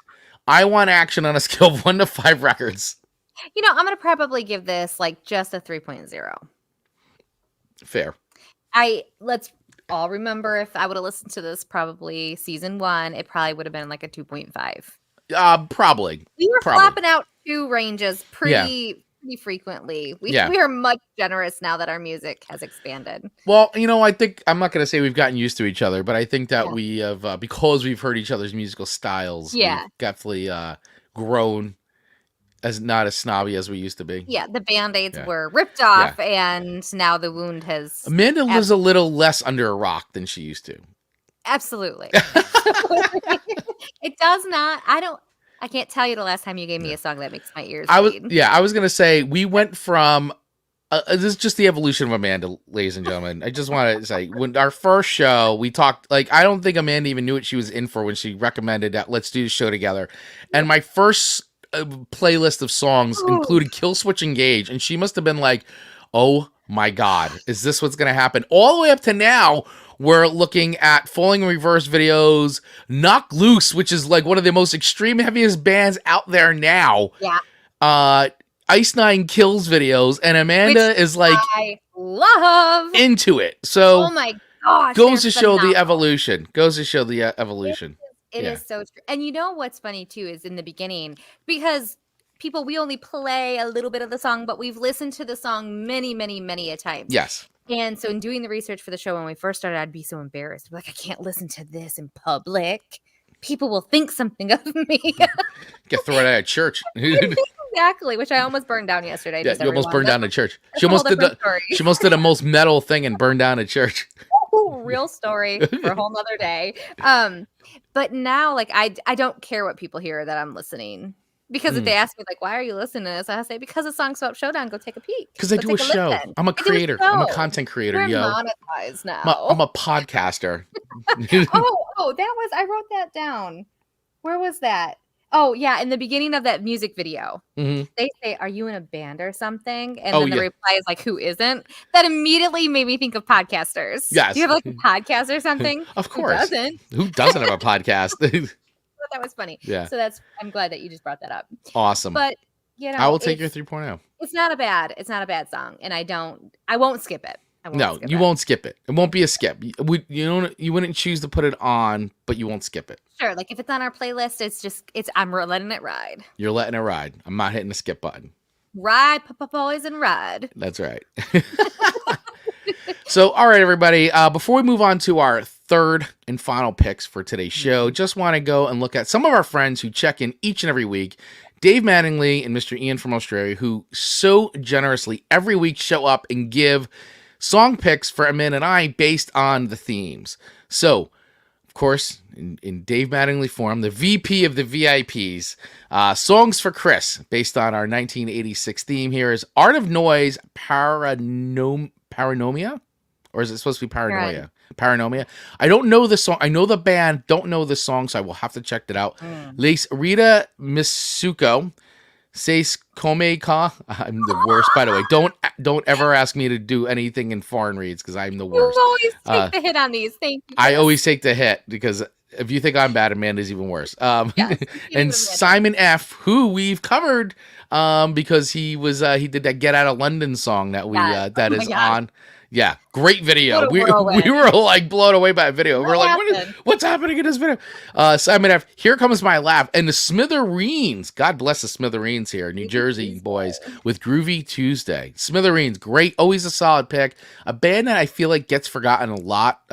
I Want Action on a scale of 1 to 5 records? I'm going to probably give this like just a 3.0. Fair. Let's all remember if I would have listened to this probably season 1, it probably would have been like a 2.5. Probably. We were Probably. flopping out 2 ranges pretty frequently. We are much generous now that our music has expanded. Well, I think I'm not going to say we've gotten used to each other, but I think that Yeah. we have, because we've heard each other's musical styles, Yeah. we've definitely grown as not as snobby as we used to be. Yeah, the Band-Aids Yeah. were ripped off and now the wound has Amanda lives a little less under a rock than she used to. absolutely. It does not. I can't tell you the last time you gave me a song that makes my ears bleed. I was going to say we went from this is just the evolution of Amanda, ladies and gentlemen. I just want to say, when our first show, we talked, like, I don't think Amanda even knew what she was in for when she recommended that let's do the show together. And my first playlist of songs included Kill Switch Engage, and she must have been like, oh my God, is this what's going to happen? All the way up to now, we're looking at Falling in Reverse videos, Knock Loose, which is like one of the most extreme heaviest bands out there now. Yeah. Ice Nine Kills videos, and Amanda Which is like I love. into it. So Oh my gosh. goes to they're show the phenomenal. evolution. Goes to show the evolution. It Yeah. is so true. And you know what's funny too is in the beginning, because we only play a little bit of the song, but we've listened to the song many, many, many a time. Yes. And so in doing the research for the show, when we first started, I'd be so embarrassed. Like, I can't listen to this in public. People will think something of me. Get thrown out of church. Exactly, which I almost burned down yesterday. Yeah, just you almost everyone. burned That's down the church. that's She a whole almost did different story. she almost did a most metal thing and burned down a church. Real story for a whole nother day. But now, like, I don't care what people hear that I'm listening. Because if they ask me, like, why are you listening to this? I say, because of Song Swap Showdown, go take a peek. Because I Go do a take show. listen. I'm a I do a creator. I'm a show. content creator, We're yo. monetized now. I'm a podcaster. I wrote that down. Where was that? Oh, yeah, in the beginning of that music video, Mhm. they say, "Are you in a band or something?" And Oh, then the yeah. reply is like, "Who isn't?" That immediately made me think of podcasters. Yes. Do you have like a podcast or something? Of Who course. doesn't? Who doesn't have a podcast? But that was funny. Yeah. So I'm glad that you just brought that up. Awesome. But I will take your it's 3.0. not a bad song, and I won't skip it. No, you won't skip it. It won't be a skip. You wouldn't choose to put it on, but you won't skip it. Sure, like if it's on our playlist, I'm letting it ride. You're letting it ride. I'm not hitting the skip button. Ride, boys, and ride. That's right. So, all right, everybody. Before we move on to our third and final picks for today's show, just want to go and look at some of our friends who check in each and every week. Dave Mattingly and Mr. Ian from Australia, who so generously every week show up and give song picks for Amanda and I based on the themes. So, of course, in Dave Mattingly form, the VP of the VIPs, Songs for Chris, based on our 1986 theme here, is Art of Noise, Paranomia? Or is it supposed to be Paranoia? Paranomia. I don't know the song. I know the band, don't know the song, so I will have to check that out. Lace Rita Misuko, Seis Kome Ka. I'm the worst, by the way. Don't ever ask me to do anything in foreign reads because I'm the You worst. always take the hit on these. Thank you. I always take the hit because if you think I'm bad, Amanda's even worse. Yes, you And Amanda. Simon F., who we've covered because he did that Get Out of London song that we Yes. that Oh my is God. on. Yeah, great video. What a We whirlwind. were like blown away by a video. What We're like, happened? what's happening in this video? Simon F. Here Comes My Laugh and the Smithereens. God bless the Smithereens here, New Jersey boys with Groovy Tuesday. Smithereens, great, always a solid pick. A band that I feel like gets forgotten a lot.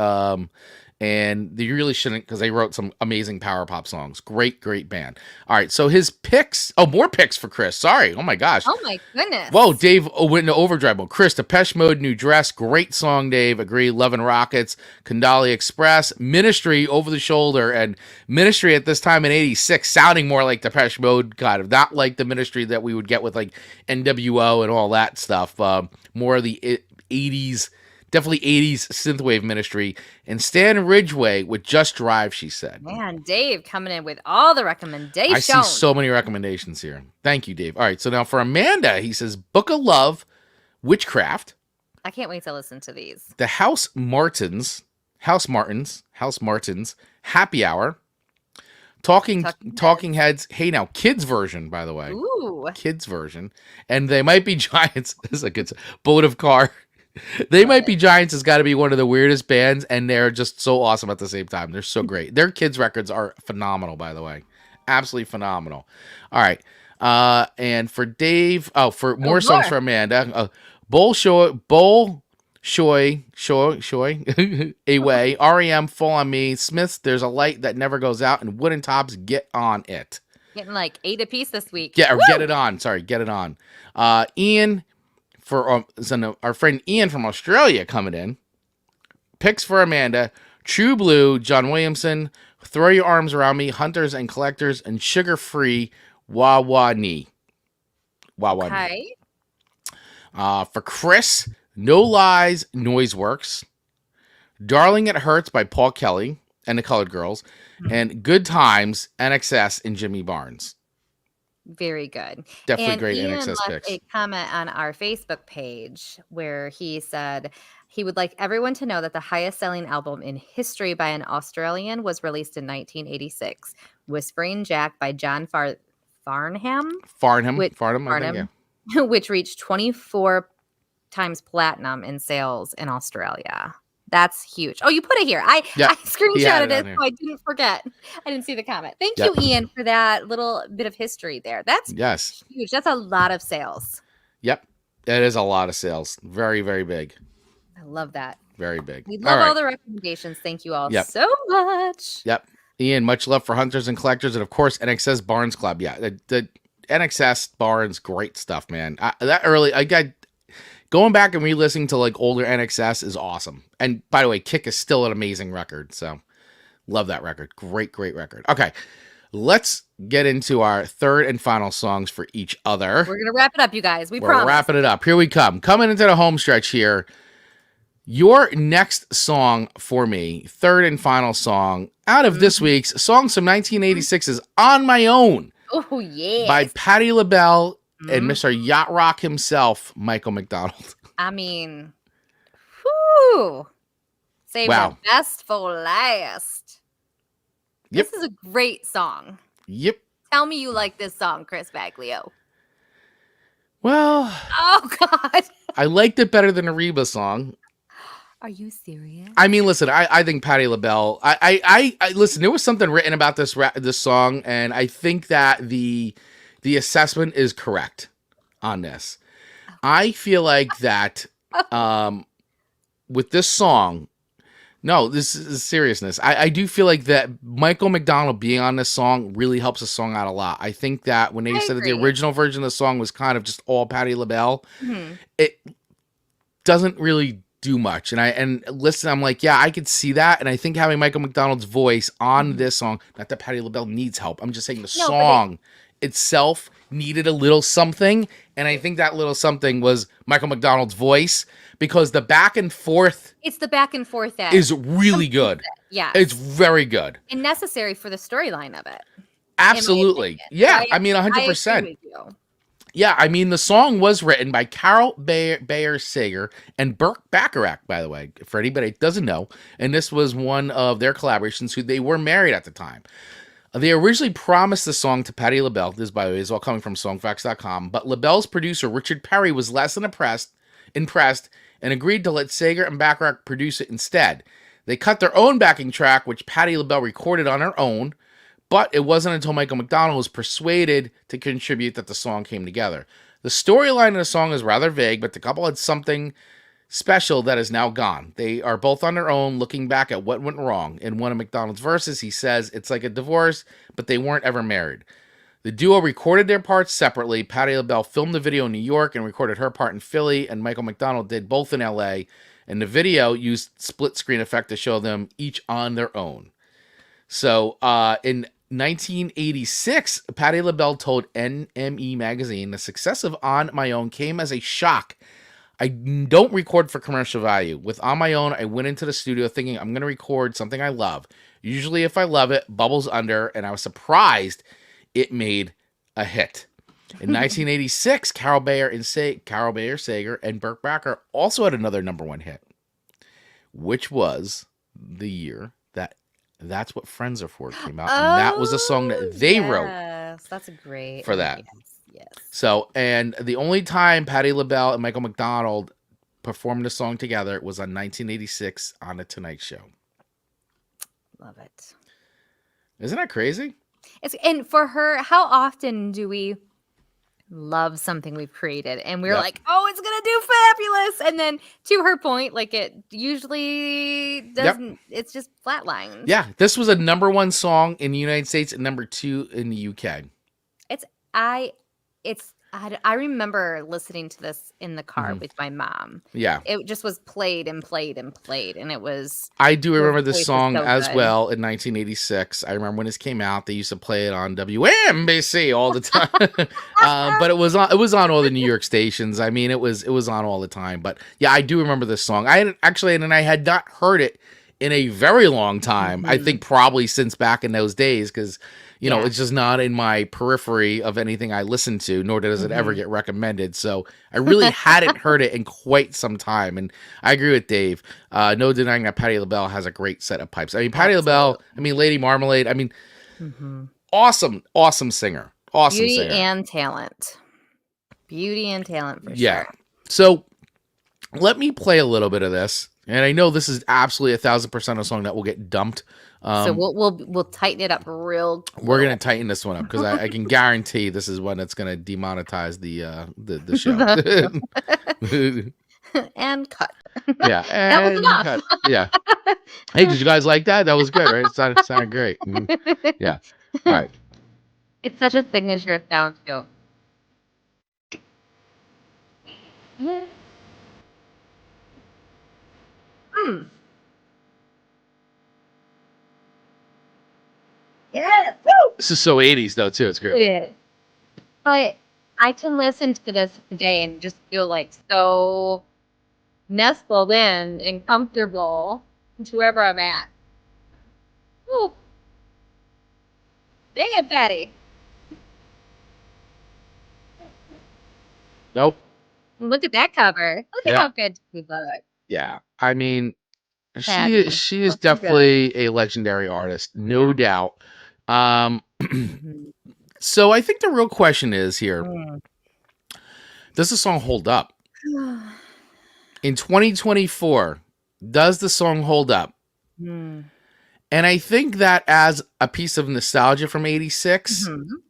And they really shouldn't because they wrote some amazing power pop songs. Great band. All right, so his picks. Oh, more picks for Chris. Sorry. Oh my gosh. Oh my goodness. Whoa, Dave went into overdrive mode. Chris, Depeche Mode, New Dress. Great song, Dave. Agree. Love and Rockets, Kandali Express, Ministry, Over the Shoulder, and Ministry at this time in 86, sounding more like Depeche Mode, kind of. Not like the Ministry that we would get with like NWO and all that stuff. More of the 80s. Definitely 80s synthwave Ministry. And Stan Ridgway with Just Drive, she said. Man, Dave coming in with all the recommendations. I see so many recommendations here. Thank you, Dave. All right, so now for Amanda, he says Book of Love, Witchcraft. I can't wait to listen to these. The House Martins, Happy Hour. Talking Heads. Hey now, kids version, by the way. Ooh. Kids version. And They Might Be Giants. This is a good Boat of Car. They Might Be Giants has got to be one of the weirdest bands, and they're just so awesome at the same time. They're so great. Their kids' records are phenomenal, by the way. Absolutely phenomenal. All right. And for Dave, for more songs for Amanda, Shoy, Away, REM, Fall on Me, Smiths, There's a Light That Never Goes Out, and Wooden Tops, Get On It. Getting like 8 apiece this week. Yeah, or Get It On. Sorry, Get It On. Ian, for our friend Ian from Australia coming in. Picks for Amanda, True Blue, John Williamson, Throw Your Arms Around Me, Hunters and Collectors, and Sugar Free, Wah Wah Nee. Wah Wah Nee. For Chris, No Lies, Noiseworks, Darling It Hurts by Paul Kelly and the Colored Girls, and Good Times, NXS, and Jimmy Barnes. Very good. Definitely and great Ian NXS left picks. a comment on our Facebook page where he said he would like everyone to know that the highest selling album in history by an Australian was released in 1986, Whispering Jack by John Farnham, which reached 24 times platinum in sales in Australia. That's huge. Oh, you put it here. I screenshotted it so I didn't forget. I didn't see the comment. Thank you, Ian, for that little bit of history there. That's huge. That's a lot of sales. Yep. That is a lot of sales. Very, very big. I love that. Very big. We love all the recommendations. Thank you all so much. Yep. Ian, much love for Hunters and Collectors. And, of course, NXS Barnes Club. Yeah, the NXS Barnes, great stuff, man. Going back and re-listening to like older NXS is awesome. And by the way, Kick is still an amazing record. So love that record. Great record. Okay. Let's get into our third and final songs for each other. We're going to wrap it up, you guys. We're wrapping it up. Here we come. Coming into the home stretch here. Your next song for me, third and final song out of this week's Songs from 1986 is On My Own. Oh, yeah. By Patti LaBelle and Mr. Yacht Rock himself, Michael McDonald. I mean, whoo. Save the best for last. Yep. This is a great song. Yep. Tell me you like this song, Chris Baglio. Well. Oh, God. I liked it better than a Reba song. Are you serious? I mean, listen, I think Patti LaBelle, I listen, there was something written about this song, and I think that the assessment is correct on this. I feel like that with this song, no, this is seriousness. I do feel like that Michael McDonald being on this song really helps the song out a lot. I think that when they said that the original version of the song was kind of just all Patti LaBelle, it doesn't really do much. And listen, I'm like, yeah, I could see that. And I think having Michael McDonald's voice on this song, not that Patti LaBelle needs help. I'm just saying the song itself needed a little something. And I think that little something was Michael McDonald's voice, because the back and forth. It's the back and forth that is really good. Yeah. It's very good. And necessary for the storyline of it. Absolutely. Yeah. I mean, 100%. Yeah, I mean, the song was written by Carol Bayer Sager and Burke Bacharach, by the way, for anybody that doesn't know. And this was one of their collaborations who they were married at the time. They originally promised the song to Patti LaBelle. This, by the way, is all coming from songfacts.com. But LaBelle's producer, Richard Perry, was less than impressed and agreed to let Sager and Bacharach produce it instead. They cut their own backing track, which Patti LaBelle recorded on her own, but it wasn't until Michael McDonald was persuaded to contribute that the song came together. The storyline of the song is rather vague, but the couple had something special that is now gone. They are both on their own, looking back at what went wrong. In one of McDonald's verses, he says, "It's like a divorce, but they weren't ever married." The duo recorded their parts separately. Patti LaBelle filmed the video in New York and recorded her part in Philly, and Michael McDonald did both in LA. And the video used split screen effect to show them each on their own. So in 1986, Patti LaBelle told NME magazine, "The success of On My Own came as a shock. I don't record for commercial value. With On My Own, I went into the studio thinking I'm going to record something I love. Usually if I love it, bubbles under, and I was surprised it made a hit." In 1986, Carol Bayer Sager and Burt Bacharach also had another #1 hit, which was the year that That's What Friends Are For came out. And that was a song that they wrote. Yes, that's a great for that. Yes. So, and the only time Patti LaBelle and Michael McDonald performed a song together was on 1986 on The Tonight Show. Love it. Isn't that crazy? And for her, how often do we love something we've created and we're like, oh, it's gonna do fabulous, and then to her point, like, it usually doesn't. It's just flatline. Yeah, this was a #1 song in the United States and #2 in the UK. I remember listening to this in the car with my mom. Yeah. It just was played and played and played, and it was... I do remember this song so as good. well in 1986. I remember when this came out, they used to play it on WMBC all the time. But it was on all the New York stations. I mean, it was on all the time. But yeah, I do remember this song. I had not heard it in a very long time. I think probably since back in those days, because you know, it's just not in my periphery of anything I listen to, nor does it ever get recommended. So I really hadn't heard it in quite some time. And I agree with Dave. No denying that Patti LaBelle has a great set of pipes. I mean, Patti LaBelle, I mean, Lady Marmalade, I mean, awesome singer. Awesome Beauty singer. and talent. Beauty and talent for Yeah. sure. So let me play a little bit of this. And I know this is absolutely 1,000% a song that will get dumped. So we'll tighten it up real quick. We're gonna tighten this one up because I can guarantee this is one that's gonna demonetize the show. And cut. Yeah, That was and enough. cut. Yeah. Hey, did you guys like that? That was good, right? It sounded great. Yeah. All right. It's such a signature sound too. Yes. This is so 80s though too. It's great. It is. But I can listen to this today and just feel like so nestled in and comfortable to wherever I'm at. Ooh. Dang it, Patty. Nope. Look at that cover. Look at Yeah. how good we look. Yeah. I mean, Patty. she is definitely a legendary artist, no doubt. So I think the real question is here, does the song hold up? In 2024, does the song hold up? And I think that as a piece of nostalgia from 86,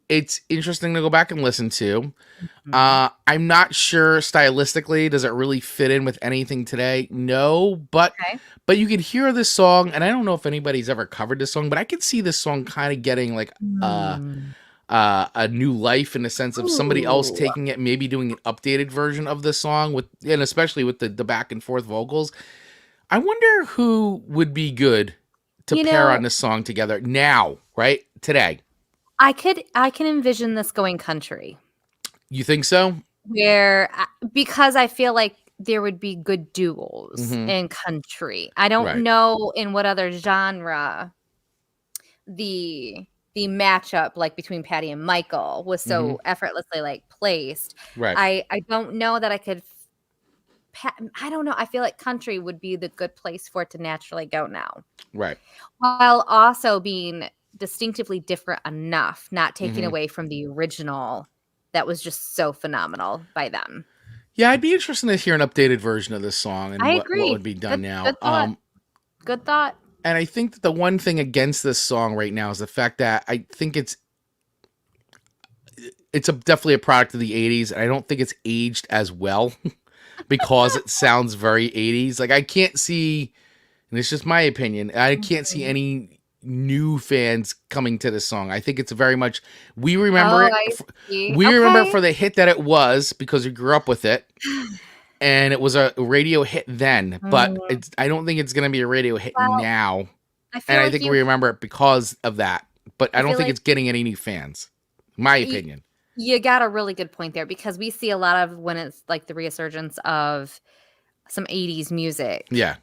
it's interesting to go back and listen to. I'm not sure stylistically, does it really fit in with anything today? No, but you could hear this song, and I don't know if anybody's ever covered this song, but I could see this song kind of getting like a new life in the sense of somebody else taking it, maybe doing an updated version of the song and especially with the back and forth vocals. I wonder who would be good to pair on this song together now, right? Today. I can envision this going country. You think so? Because I feel like there would be good duos in country. I don't know in what other genre the matchup like between Patty and Michael was so effortlessly like placed. Right. I don't know that I could. I don't know. I feel like country would be the good place for it to naturally go now. Right. While also being distinctively different enough, not taking away from the original that was just so phenomenal by them. Yeah, I'd be interested to hear an updated version of this song and I what agree. would be done now. Good thought. Good thought. And I think that the one thing against this song right now is the fact that I think it's definitely a product of the 80s. And I don't think it's aged as well because it sounds very 80s. Like I can't see, and it's just my opinion, I can't see any new fans coming to this song. I think it's very much, we remember remember it for the hit that it was because we grew up with it. And it was a radio hit then, but I don't think it's going to be a radio hit now. I think we remember it because of that. But I don't think it's getting any new fans. My opinion. You got a really good point there because we see a lot of when it's like the resurgence of some 80s music. Yeah.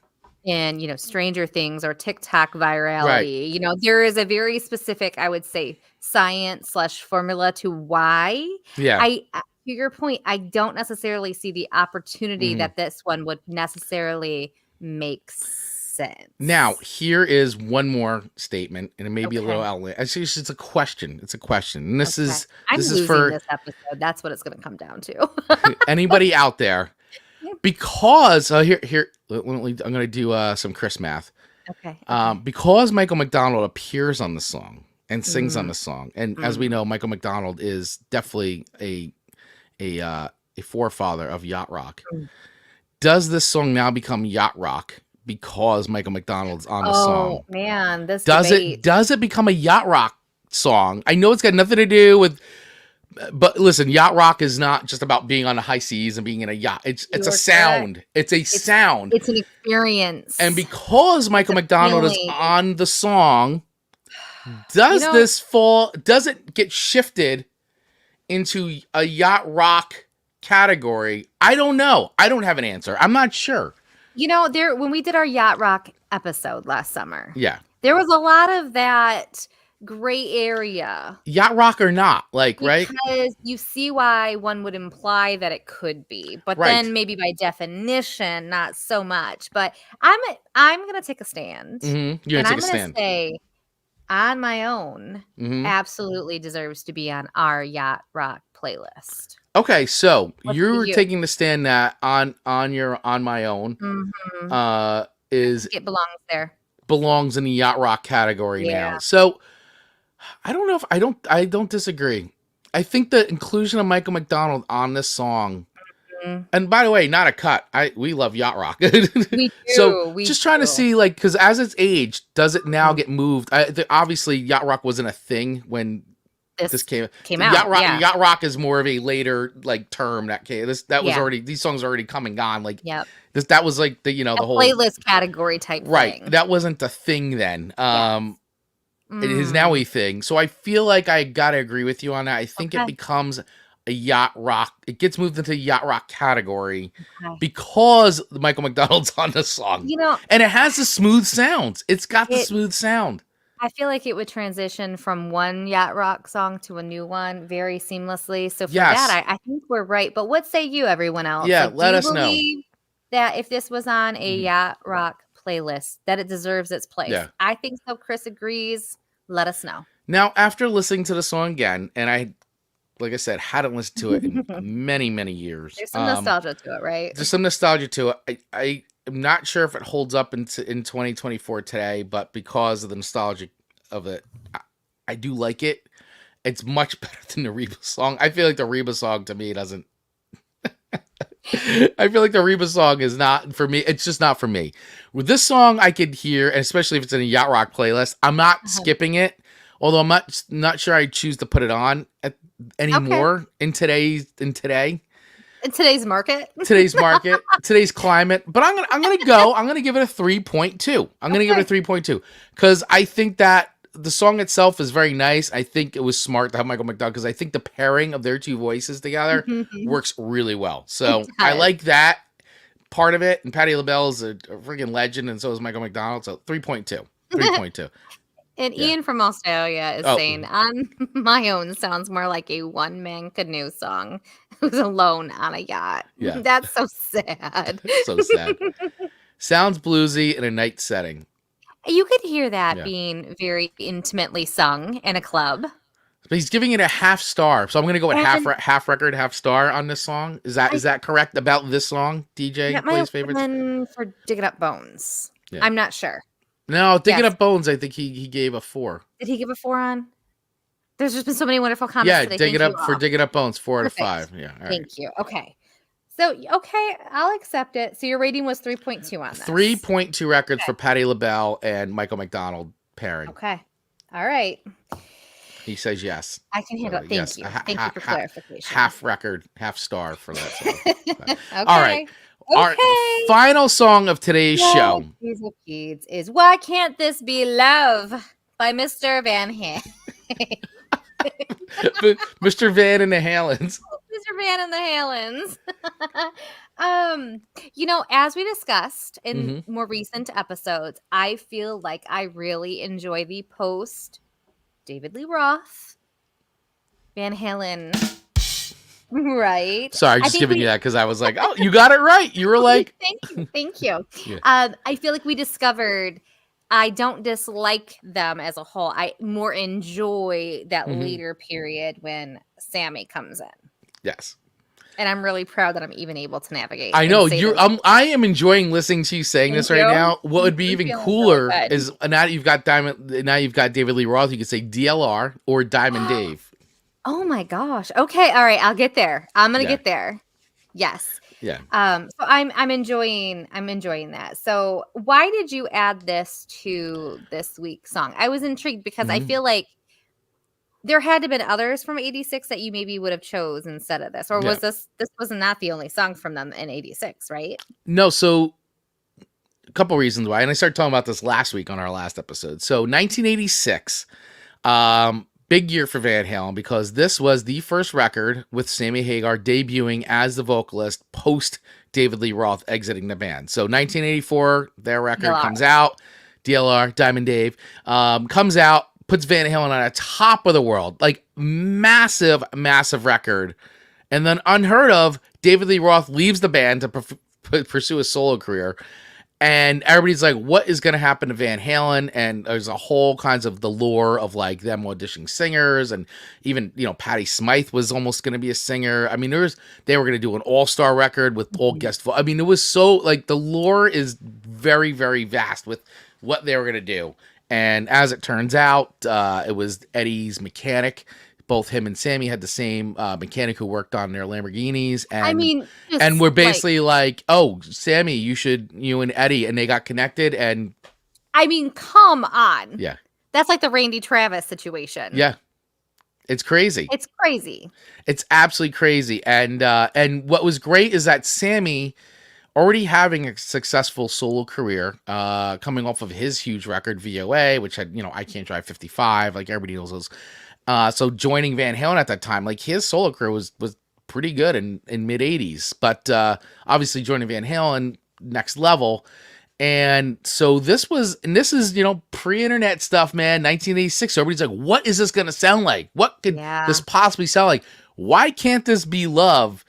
And, Stranger Things or TikTok virality. Right. There is a very specific, I would say, science/formula to why. Yeah. To your point, I don't necessarily see the opportunity that this one would necessarily make sense. Now, here is one more statement, and it may be a little outlandish. It's a question. It's a question. And this is for this episode. That's what it's going to come down to. anybody out there. Because here, I'm going to do some Chris math. Okay. Because Michael McDonald appears on the song and sings on the song, and as we know, Michael McDonald is definitely a forefather of yacht rock. Does this song now become yacht rock because Michael McDonald's on the song? Oh man, this does it become a yacht rock song? I know it's got nothing to do with, but listen, yacht rock is not just about being on the high seas and being in a yacht. It's a sound. It's a sound. It's an experience. And because Michael McDonald is on the song, does it get shifted into a yacht rock category? I don't know. I don't have an answer. I'm not sure. When we did our yacht rock episode last summer, there was a lot of that gray area. Yacht rock or not, right? Because you see why one would imply that it could be, but then maybe by definition, not so much. But I'm gonna take a stand. Mm-hmm. You're gonna take a stand. Say, On My Own absolutely deserves to be on our yacht rock playlist. Okay, so you're taking the stand that on your On My Own it belongs in the yacht rock category now. So I don't know if I don't disagree. I think the inclusion of Michael McDonald on this song, and by the way, not a cut. We love yacht rock. We do. So trying to see, because as it's aged, does it now get moved? Obviously, yacht rock wasn't a thing when this came out. Yacht rock is more of a later term that came. That was already, these songs are already come and gone. That was the the whole playlist category type thing. That wasn't the thing then. It is now a thing. So I feel like I gotta agree with you on that. I think it becomes a yacht rock. It gets moved into the yacht rock category because Michael McDonald's on the song. And it has the smooth sounds. It's got the smooth sound. I feel like it would transition from one yacht rock song to a new one very seamlessly. So for that, I think we're right. But what say you, everyone else? Yeah, let us know. That if this was on a yacht rock playlist, that it deserves its place. Yeah. I think so. Chris agrees. Let us know. Now, after listening to the song again, and I, like I said, hadn't listened to it in many, many years. There's some nostalgia to it, right? There's some nostalgia to it. I am not sure if it holds up in 2024 today, but because of the nostalgia of it, I do like it. It's much better than the Reba song. I feel like the Reba song to me doesn't. I feel like the Reba song is not for me. It's just not for me. With this song, I could hear, and especially if it's in a yacht rock playlist, I'm not skipping it. Although I'm not sure I choose to put it on anymore in today's market, today's climate. But I'm gonna give it a 3.2. I'm gonna give it a 3.2 because I think that the song itself is very nice. I think it was smart to have Michael McDonald because I think the pairing of their two voices together works really well. So I like that part of it. And Patti LaBelle is a freaking legend, and so is Michael McDonald. So 3.2. 3.2. And Ian from Australia is saying, On My Own sounds more like a one-man canoe song who's alone on a yacht. Yeah. That's so sad. So sad. Sounds bluesy in a night setting. You could hear that being very intimately sung in a club. But he's giving it a half star. So I'm going to go with And- half record, half star on this song. Is that correct about this song? DJ That might plays have favorites. been for Digging Up Bones. Yeah. I'm not sure. No, Digging Yes. Up Bones, I think he gave a 4. Did he give a 4 on? There's just been so many wonderful comments Yeah, today. Digging Thank Up you for all. Digging Up Bones, 4 out of Perfect. 5. Yeah, all right. Thank you. Okay. So, okay, I'll accept it. So your rating was 3.2 on this. 3.2 records for Patti LaBelle and Michael McDonald pairing. Okay. All right. He says yes. I can handle it. Thank yes, you. a Thank you for clarification. Half record, half star for that song. Okay. All right. Our Okay. final song of today's show. Kids is Why Can't This Be Love by Mr. Van Halen. Mr. Van and the Halens. Mr. Van and the Halens. As we discussed in more recent episodes, I feel like I really enjoy the post David Lee Roth Van Halen. Right. Sorry, just giving you that because I was like, oh, you got it right. You were like, thank you. Yeah. I feel like we discovered I don't dislike them as a whole. I more enjoy that later period when Sammy comes in. Yes. And I'm really proud that I'm even able to navigate. I know and say you're. those- I am enjoying listening to you saying Thank this right you. now. What would be I'm even feeling cooler so good. is now that you've got Now you've got David Lee Roth. You could say DLR or Diamond Dave. Oh my gosh. Okay. All right. I'll get there. I'm gonna Yeah. get there. Yes. Yeah. So I'm enjoying that. So why did you add this to this week's song? I was intrigued because I feel like there had to have been others from 86 that you maybe would have chose instead of this. Or was this was not the only song from them in 86, right? No, so a couple reasons why. And I started talking about this last week on our last episode. So 1986, big year for Van Halen because this was the first record with Sammy Hagar debuting as the vocalist post David Lee Roth exiting the band. So 1984, their record comes out. DLR, Diamond Dave, comes out, puts Van Halen on the top of the world. Like massive, massive record. And then unheard of, David Lee Roth leaves the band to pursue a solo career. And everybody's like, what is going to happen to Van Halen? And there's a whole kinds of the lore of like them auditioning singers. And even, Patti Smythe was almost going to be a singer. I mean, they were going to do an all-star record with all guest. I mean, it was so like the lore is very, very vast with what they were going to do. And as it turns out, it was Eddie's mechanic. Both him and Sammy had the same mechanic who worked on their Lamborghinis. And and we're basically like, oh, Sammy, you and Eddie, and they got connected. And I mean, come on. Yeah. That's like the Randy Travis situation. Yeah. It's crazy. It's crazy. It's absolutely crazy. And what was great is that Sammy, already having a successful solo career, coming off of his huge record, VOA, which had, I Can't Drive 55, like everybody knows those. So joining Van Halen at that time, like his solo career was pretty good in mid 80s, but obviously joining Van Halen next level. And so this is, pre-internet stuff, man, 1986. So everybody's like, what is this going to sound like? What could this possibly sound like? Why Can't This Be Love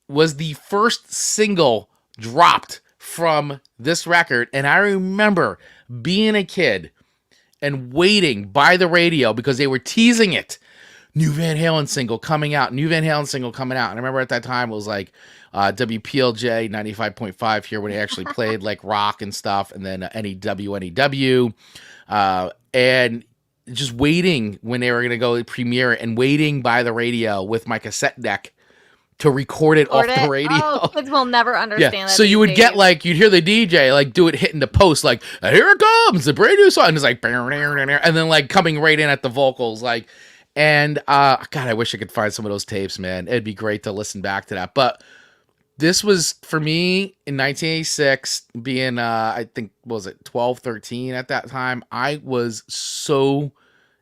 was the first single dropped from this record. And I remember being a kid and waiting by the radio because they were teasing it. New Van Halen single coming out. And I remember at that time it was like WPLJ 95.5 here when they actually played like rock and stuff. And then NEW. And just waiting when they were going to go premiere it and waiting by the radio with my cassette deck to record it off the radio. Oh, kids will never understand that. So you would get like, you'd hear the DJ like do it hitting the post, like, here it comes, the brand new song. And it's like, and then like coming right in at the vocals. Like, and God, I wish I could find some of those tapes, man. It'd be great to listen back to that. But this was for me in 1986, being, I think, what was it 12, 13 at that time. I was so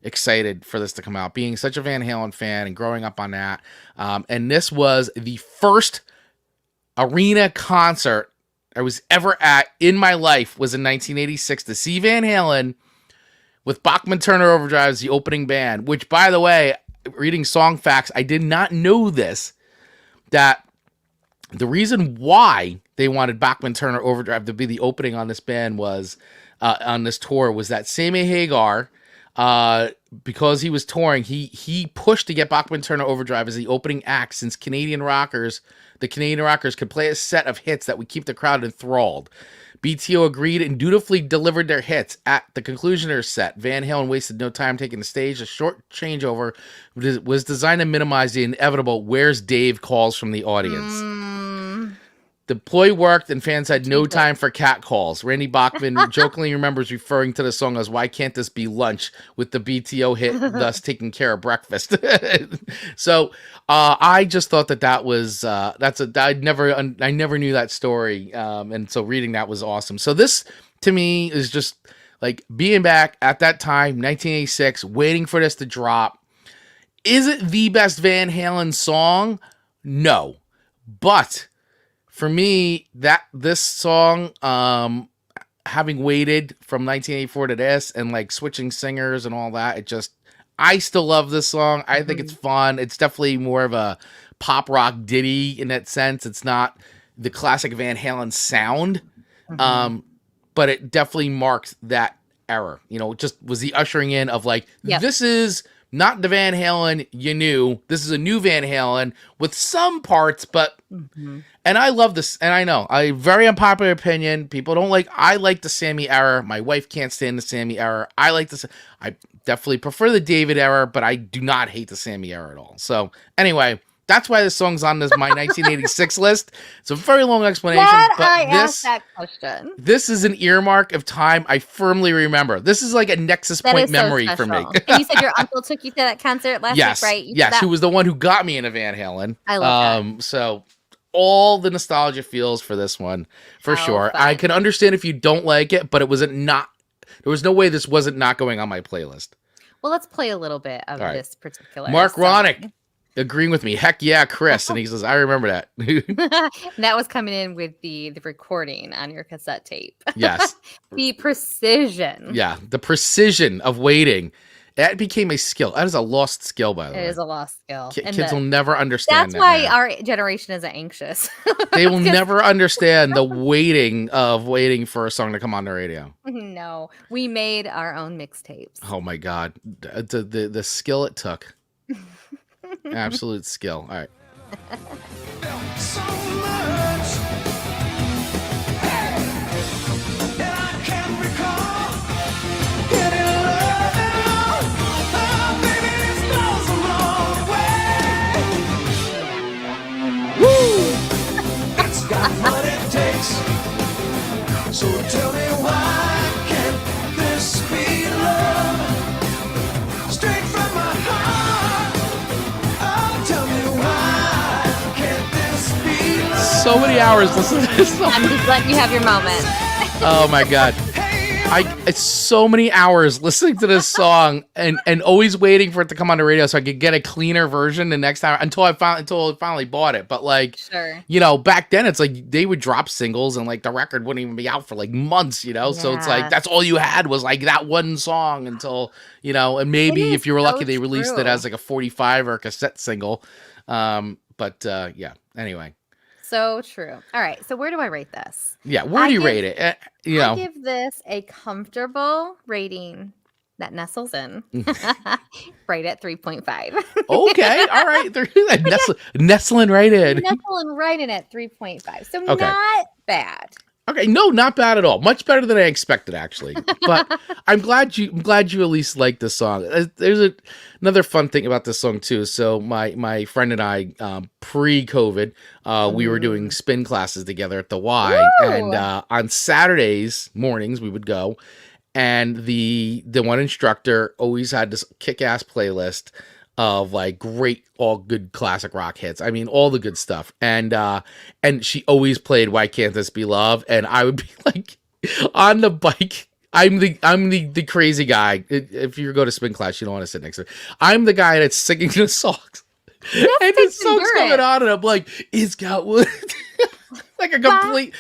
excited for this to come out, being such a Van Halen fan and growing up on that. And this was the first arena concert I was ever at in my life, was in 1986 to see Van Halen with Bachman Turner Overdrive as the opening band, which, by the way, reading song facts, I did not know this, that the reason why they wanted Bachman Turner Overdrive to be the opening on this band was, on this tour, was that Sammy Hagar because he was touring, he pushed to get Bachman Turner Overdrive as the opening act, since the Canadian rockers could play a set of hits that would keep the crowd enthralled. BTO agreed and dutifully delivered their hits. At the conclusion of their set, Van Halen wasted no time taking the stage. A short changeover was designed to minimize the inevitable "Where's Dave?" calls from the audience. The ploy worked, and fans had no time for cat calls. Randy Bachman jokingly remembers referring to the song as "Why Can't This Be Lunch?" with the BTO hit, thus taking care of breakfast. So I just thought that was I never knew that story, and so reading that was awesome. So this to me is just like being back at that time, 1986, waiting for this to drop. Is it the best Van Halen song? No, but for me, this song, having waited from 1984 to this and like switching singers and all that, I still love this song. I think it's fun. It's definitely more of a pop rock ditty in that sense. It's not the classic Van Halen sound, but it definitely marks that era. You know, it just was the ushering in of like, this is not the Van Halen you knew. This is a new Van Halen with some parts, but... And I love this, and I know, very unpopular opinion. People don't like, I like the Sammy era. My wife can't stand the Sammy era. I definitely prefer the David era, but I do not hate the Sammy era at all. So, anyway, that's why this song's on my 1986 list. It's a very long explanation, asked that question. This is an earmark of time I firmly remember. This is like a nexus point memory for me. And you said your uncle took you to that concert last week, right? Yes, who was the one who got me into Van Halen. I love that. So... all the nostalgia feels for this one, for sure. Fun. I can understand if you don't like it, but there was no way this wasn't not going on my playlist. Well, let's play a little bit of this particular Mark song. Ronick agreeing with me. Heck yeah, Chris. And he says, I remember that. That was coming in with the recording on your cassette tape. Yes. The precision. Yeah, the precision of waiting. That became a skill. That is a lost skill, by the way. It is a lost skill. Kids will never understand that. That's why our generation is anxious. They will never understand the waiting for a song to come on the radio. No, we made our own mixtapes. Oh my God. The skill it took. Absolute skill. All right. So much. Hey. And I can't recall getting love at all. Oh, baby, this goes a long way. Woo! It's got what it takes. So tell me why can't this be love? Straight from my heart. Oh, tell me why can't this be love? So many hours listening to this song. I'm just letting you have your moment. Oh my God. It's so many hours listening to this song and always waiting for it to come on the radio so I could get a cleaner version the next time until I finally bought it. But like, sure. You know, back then it's like they would drop singles and like the record wouldn't even be out for like months, you know? Yeah. So it's like, that's all you had was like that one song until, you know, and maybe if you were lucky, they released it as like a 45 or a cassette single. Yeah, anyway. So true. All right. So where do I rate this? Yeah. Where do you rate it? I give this a comfortable rating that nestles in right at 3.5. Okay. All right. Nestling right in. Nestling right in at 3.5. So not bad. Okay, no, not bad at all. Much better than I expected, actually. But I'm glad you at least like this song. There's another fun thing about this song too. So my friend and I, pre-COVID, we were doing spin classes together at the Y, and on Saturdays mornings we would go, and the one instructor always had this kick-ass playlist of like great, all good classic rock hits. I mean, all the good stuff. And she always played Why Can't This Be Love? And I would be like on the bike. I'm the crazy guy. If you go to spin class, you don't want to sit next to me. I'm the guy that's singing the songs. And the song's coming on and I'm like, it's got wood.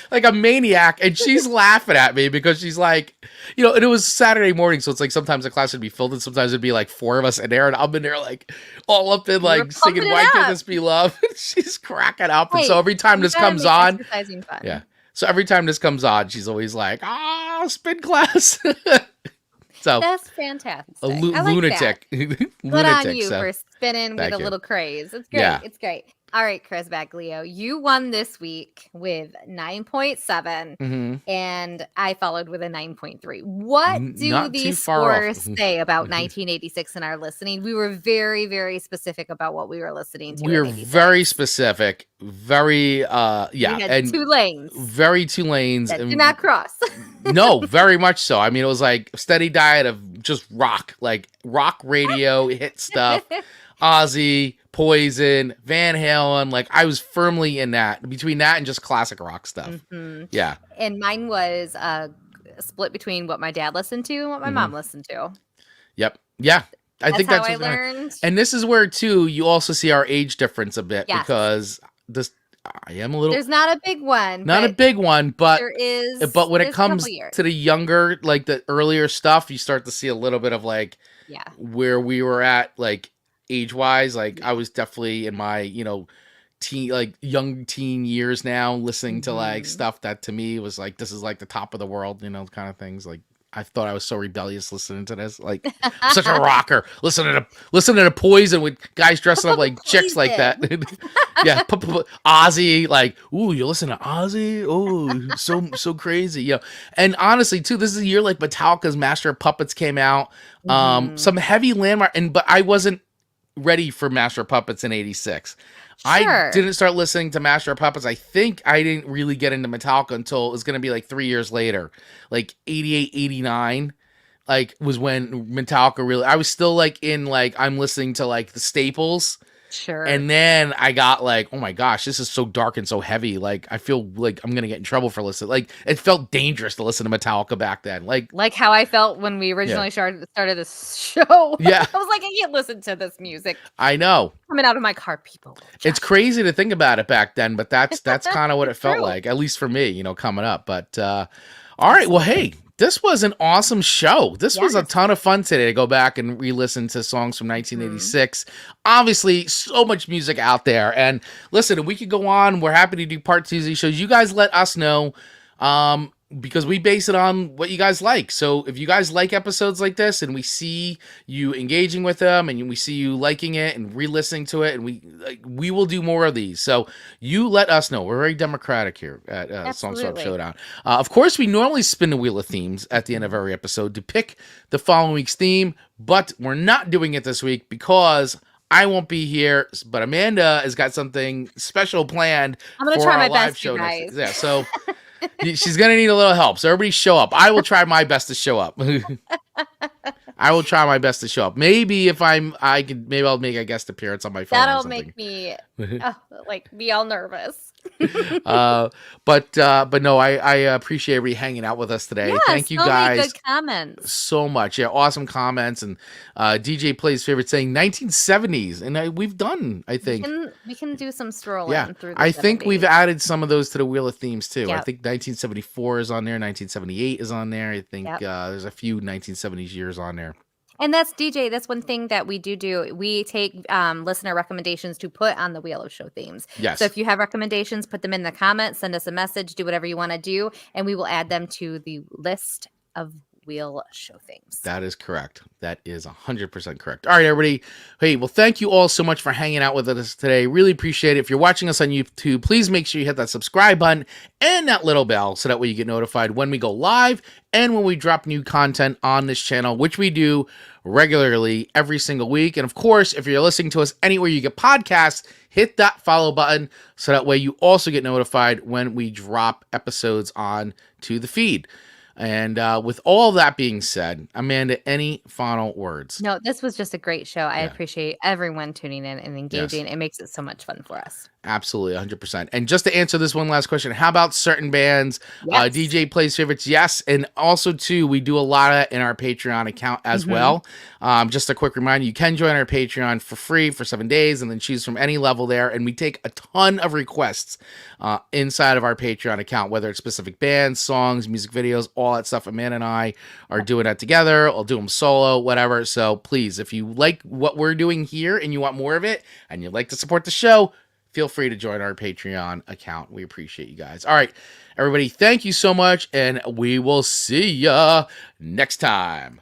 like a maniac, and she's laughing at me because she's like, you know, and it was Saturday morning, so it's like sometimes the class would be filled and sometimes it'd be like 4 of us in there, and I'm in there like all up in like singing Why Can't This Be Love? She's cracking up. And so every time this comes on, so every time this comes on, she's always like, spin class. So that's fantastic. a I like lunatic. that. Good Lunatic, on you so for spinning with thank a you. little craze. It's great. Yeah. It's great. All right, Chris Baglio, you won this week with 9.7, Mm-hmm. and I followed with a 9.3. What do Not too these far off. scores say about 1986 and our listening? We were very, very specific about what we were listening to. We're in 86. very specific, very We had and 2 lanes very 2 lanes. that And do not cross. no, very much so. I mean, it was like a steady diet of just rock radio, hit stuff, Ozzy, Poison, Van Halen. Like I was firmly in that, between that and just classic rock stuff. Mhm. Yeah. And mine was split between what my dad listened to and what my mom listened to. Yep. Yeah. I think how that's I what's gonna- learned. And this is where too you also see our age difference a bit Yes. because I am a little There's not a big one. not a but big one, but there is. but when it there's a couple comes years. to the younger, like the earlier stuff, you start to see a little bit of like Yeah. where we were at, like age wise. Like I was definitely in my, young teen years now, listening to like Mhm. stuff that to me was like, this is like the top of the world, kind of things. Like I thought I was so rebellious listening to this. Like I'm such a rocker. Listening to Poison with guys dressing up like chicks like that. Yeah, Ozzy. Like, ooh, you listen to Ozzy? Oh, so crazy. And honestly, too, this is a year like Metallica's Master of Puppets came out. Some heavy landmark, but I wasn't ready for Master of Puppets in '86. I Sure. didn't start listening to Master of Puppets. I think I didn't really get into Metallica until it was going to be like 3 years later, like 88, 89, like was when Metallica really, I was still like in like, I'm listening to like the staples. Sure. And then I got like, oh my gosh, this is so dark and so heavy. Like, I feel like I'm going to get in trouble for listening. Like, it felt dangerous to listen to Metallica back then. Like how I felt when we originally started this show. Yeah. I was like, I can't listen to this music I know. coming out of my car, people. It's crazy to think about it back then, but that's kind of what it felt True. like, at least for me, coming up. But all right, well, hey, this was an awesome show. This was a ton of fun today to go back and re-listen to songs from 1986. Obviously, so much music out there. And listen, we could go on. We're happy to do part 2 of these shows. You guys let us know. Because we base it on what you guys like. So if you guys like episodes like this and we see you engaging with them and we see you liking it and re-listening to it, and we will do more of these. So you let us know. We're very democratic here at Swap Showdown. Of course, we normally spin the wheel of themes at the end of every episode to pick the following week's theme, but we're not doing it this week because I won't be here, but Amanda has got something special planned. I'm going to for try our my live best, show you next- guys. Yeah, so she's gonna need a little help. So everybody show up. I will try my best to show up. I will try my best to show up. Maybe if maybe I'll make a guest appearance on my phone. That'll make me be all nervous. But no, I appreciate everybody hanging out with us today. Yeah, Thank you so many guys good comments. so much. Yeah, awesome comments. And DJ Plays favorite saying 1970s, and we've done, I think. We can do some strolling through the I think 70s. we've added some of those to the Wheel of Themes too. I Yep. think 1974 is on there, 1978 is on there. I think Yep. there's a few 1970s years on there. And that's DJ. That's one thing that we do. We take listener recommendations to put on the Wheel of Show themes. Yes. So if you have recommendations, put them in the comments, send us a message, do whatever you want to do, and we will add them to the list of Wheel Show themes. That is correct. That is 100% correct. All right, everybody. Hey, well, thank you all so much for hanging out with us today. Really appreciate it. If you're watching us on YouTube, please make sure you hit that subscribe button and that little bell so that way you get notified when we go live and when we drop new content on this channel, which we do regularly every single week. And of course, if you're listening to us anywhere you get podcasts, hit that follow button so that way you also get notified when we drop episodes on to the feed. And with all that being said, Amanda, any final words? No, this was just a great show. I appreciate everyone tuning in and engaging. It makes it so much fun for us. Absolutely, 100%. And just to answer this one last question, how about certain bands? Yes. DJ Plays favorites, yes. And also, too, we do a lot of it in our Patreon account as well. Just a quick reminder, you can join our Patreon for free for 7 days and then choose from any level there. And we take a ton of requests inside of our Patreon account, whether it's specific bands, songs, music videos, all that stuff. Amanda and I are doing that together. I'll do them solo, whatever. So please, if you like what we're doing here and you want more of it and you'd like to support the show, feel free to join our Patreon account. We appreciate you guys. All right, everybody, thank you so much, and we will see ya next time.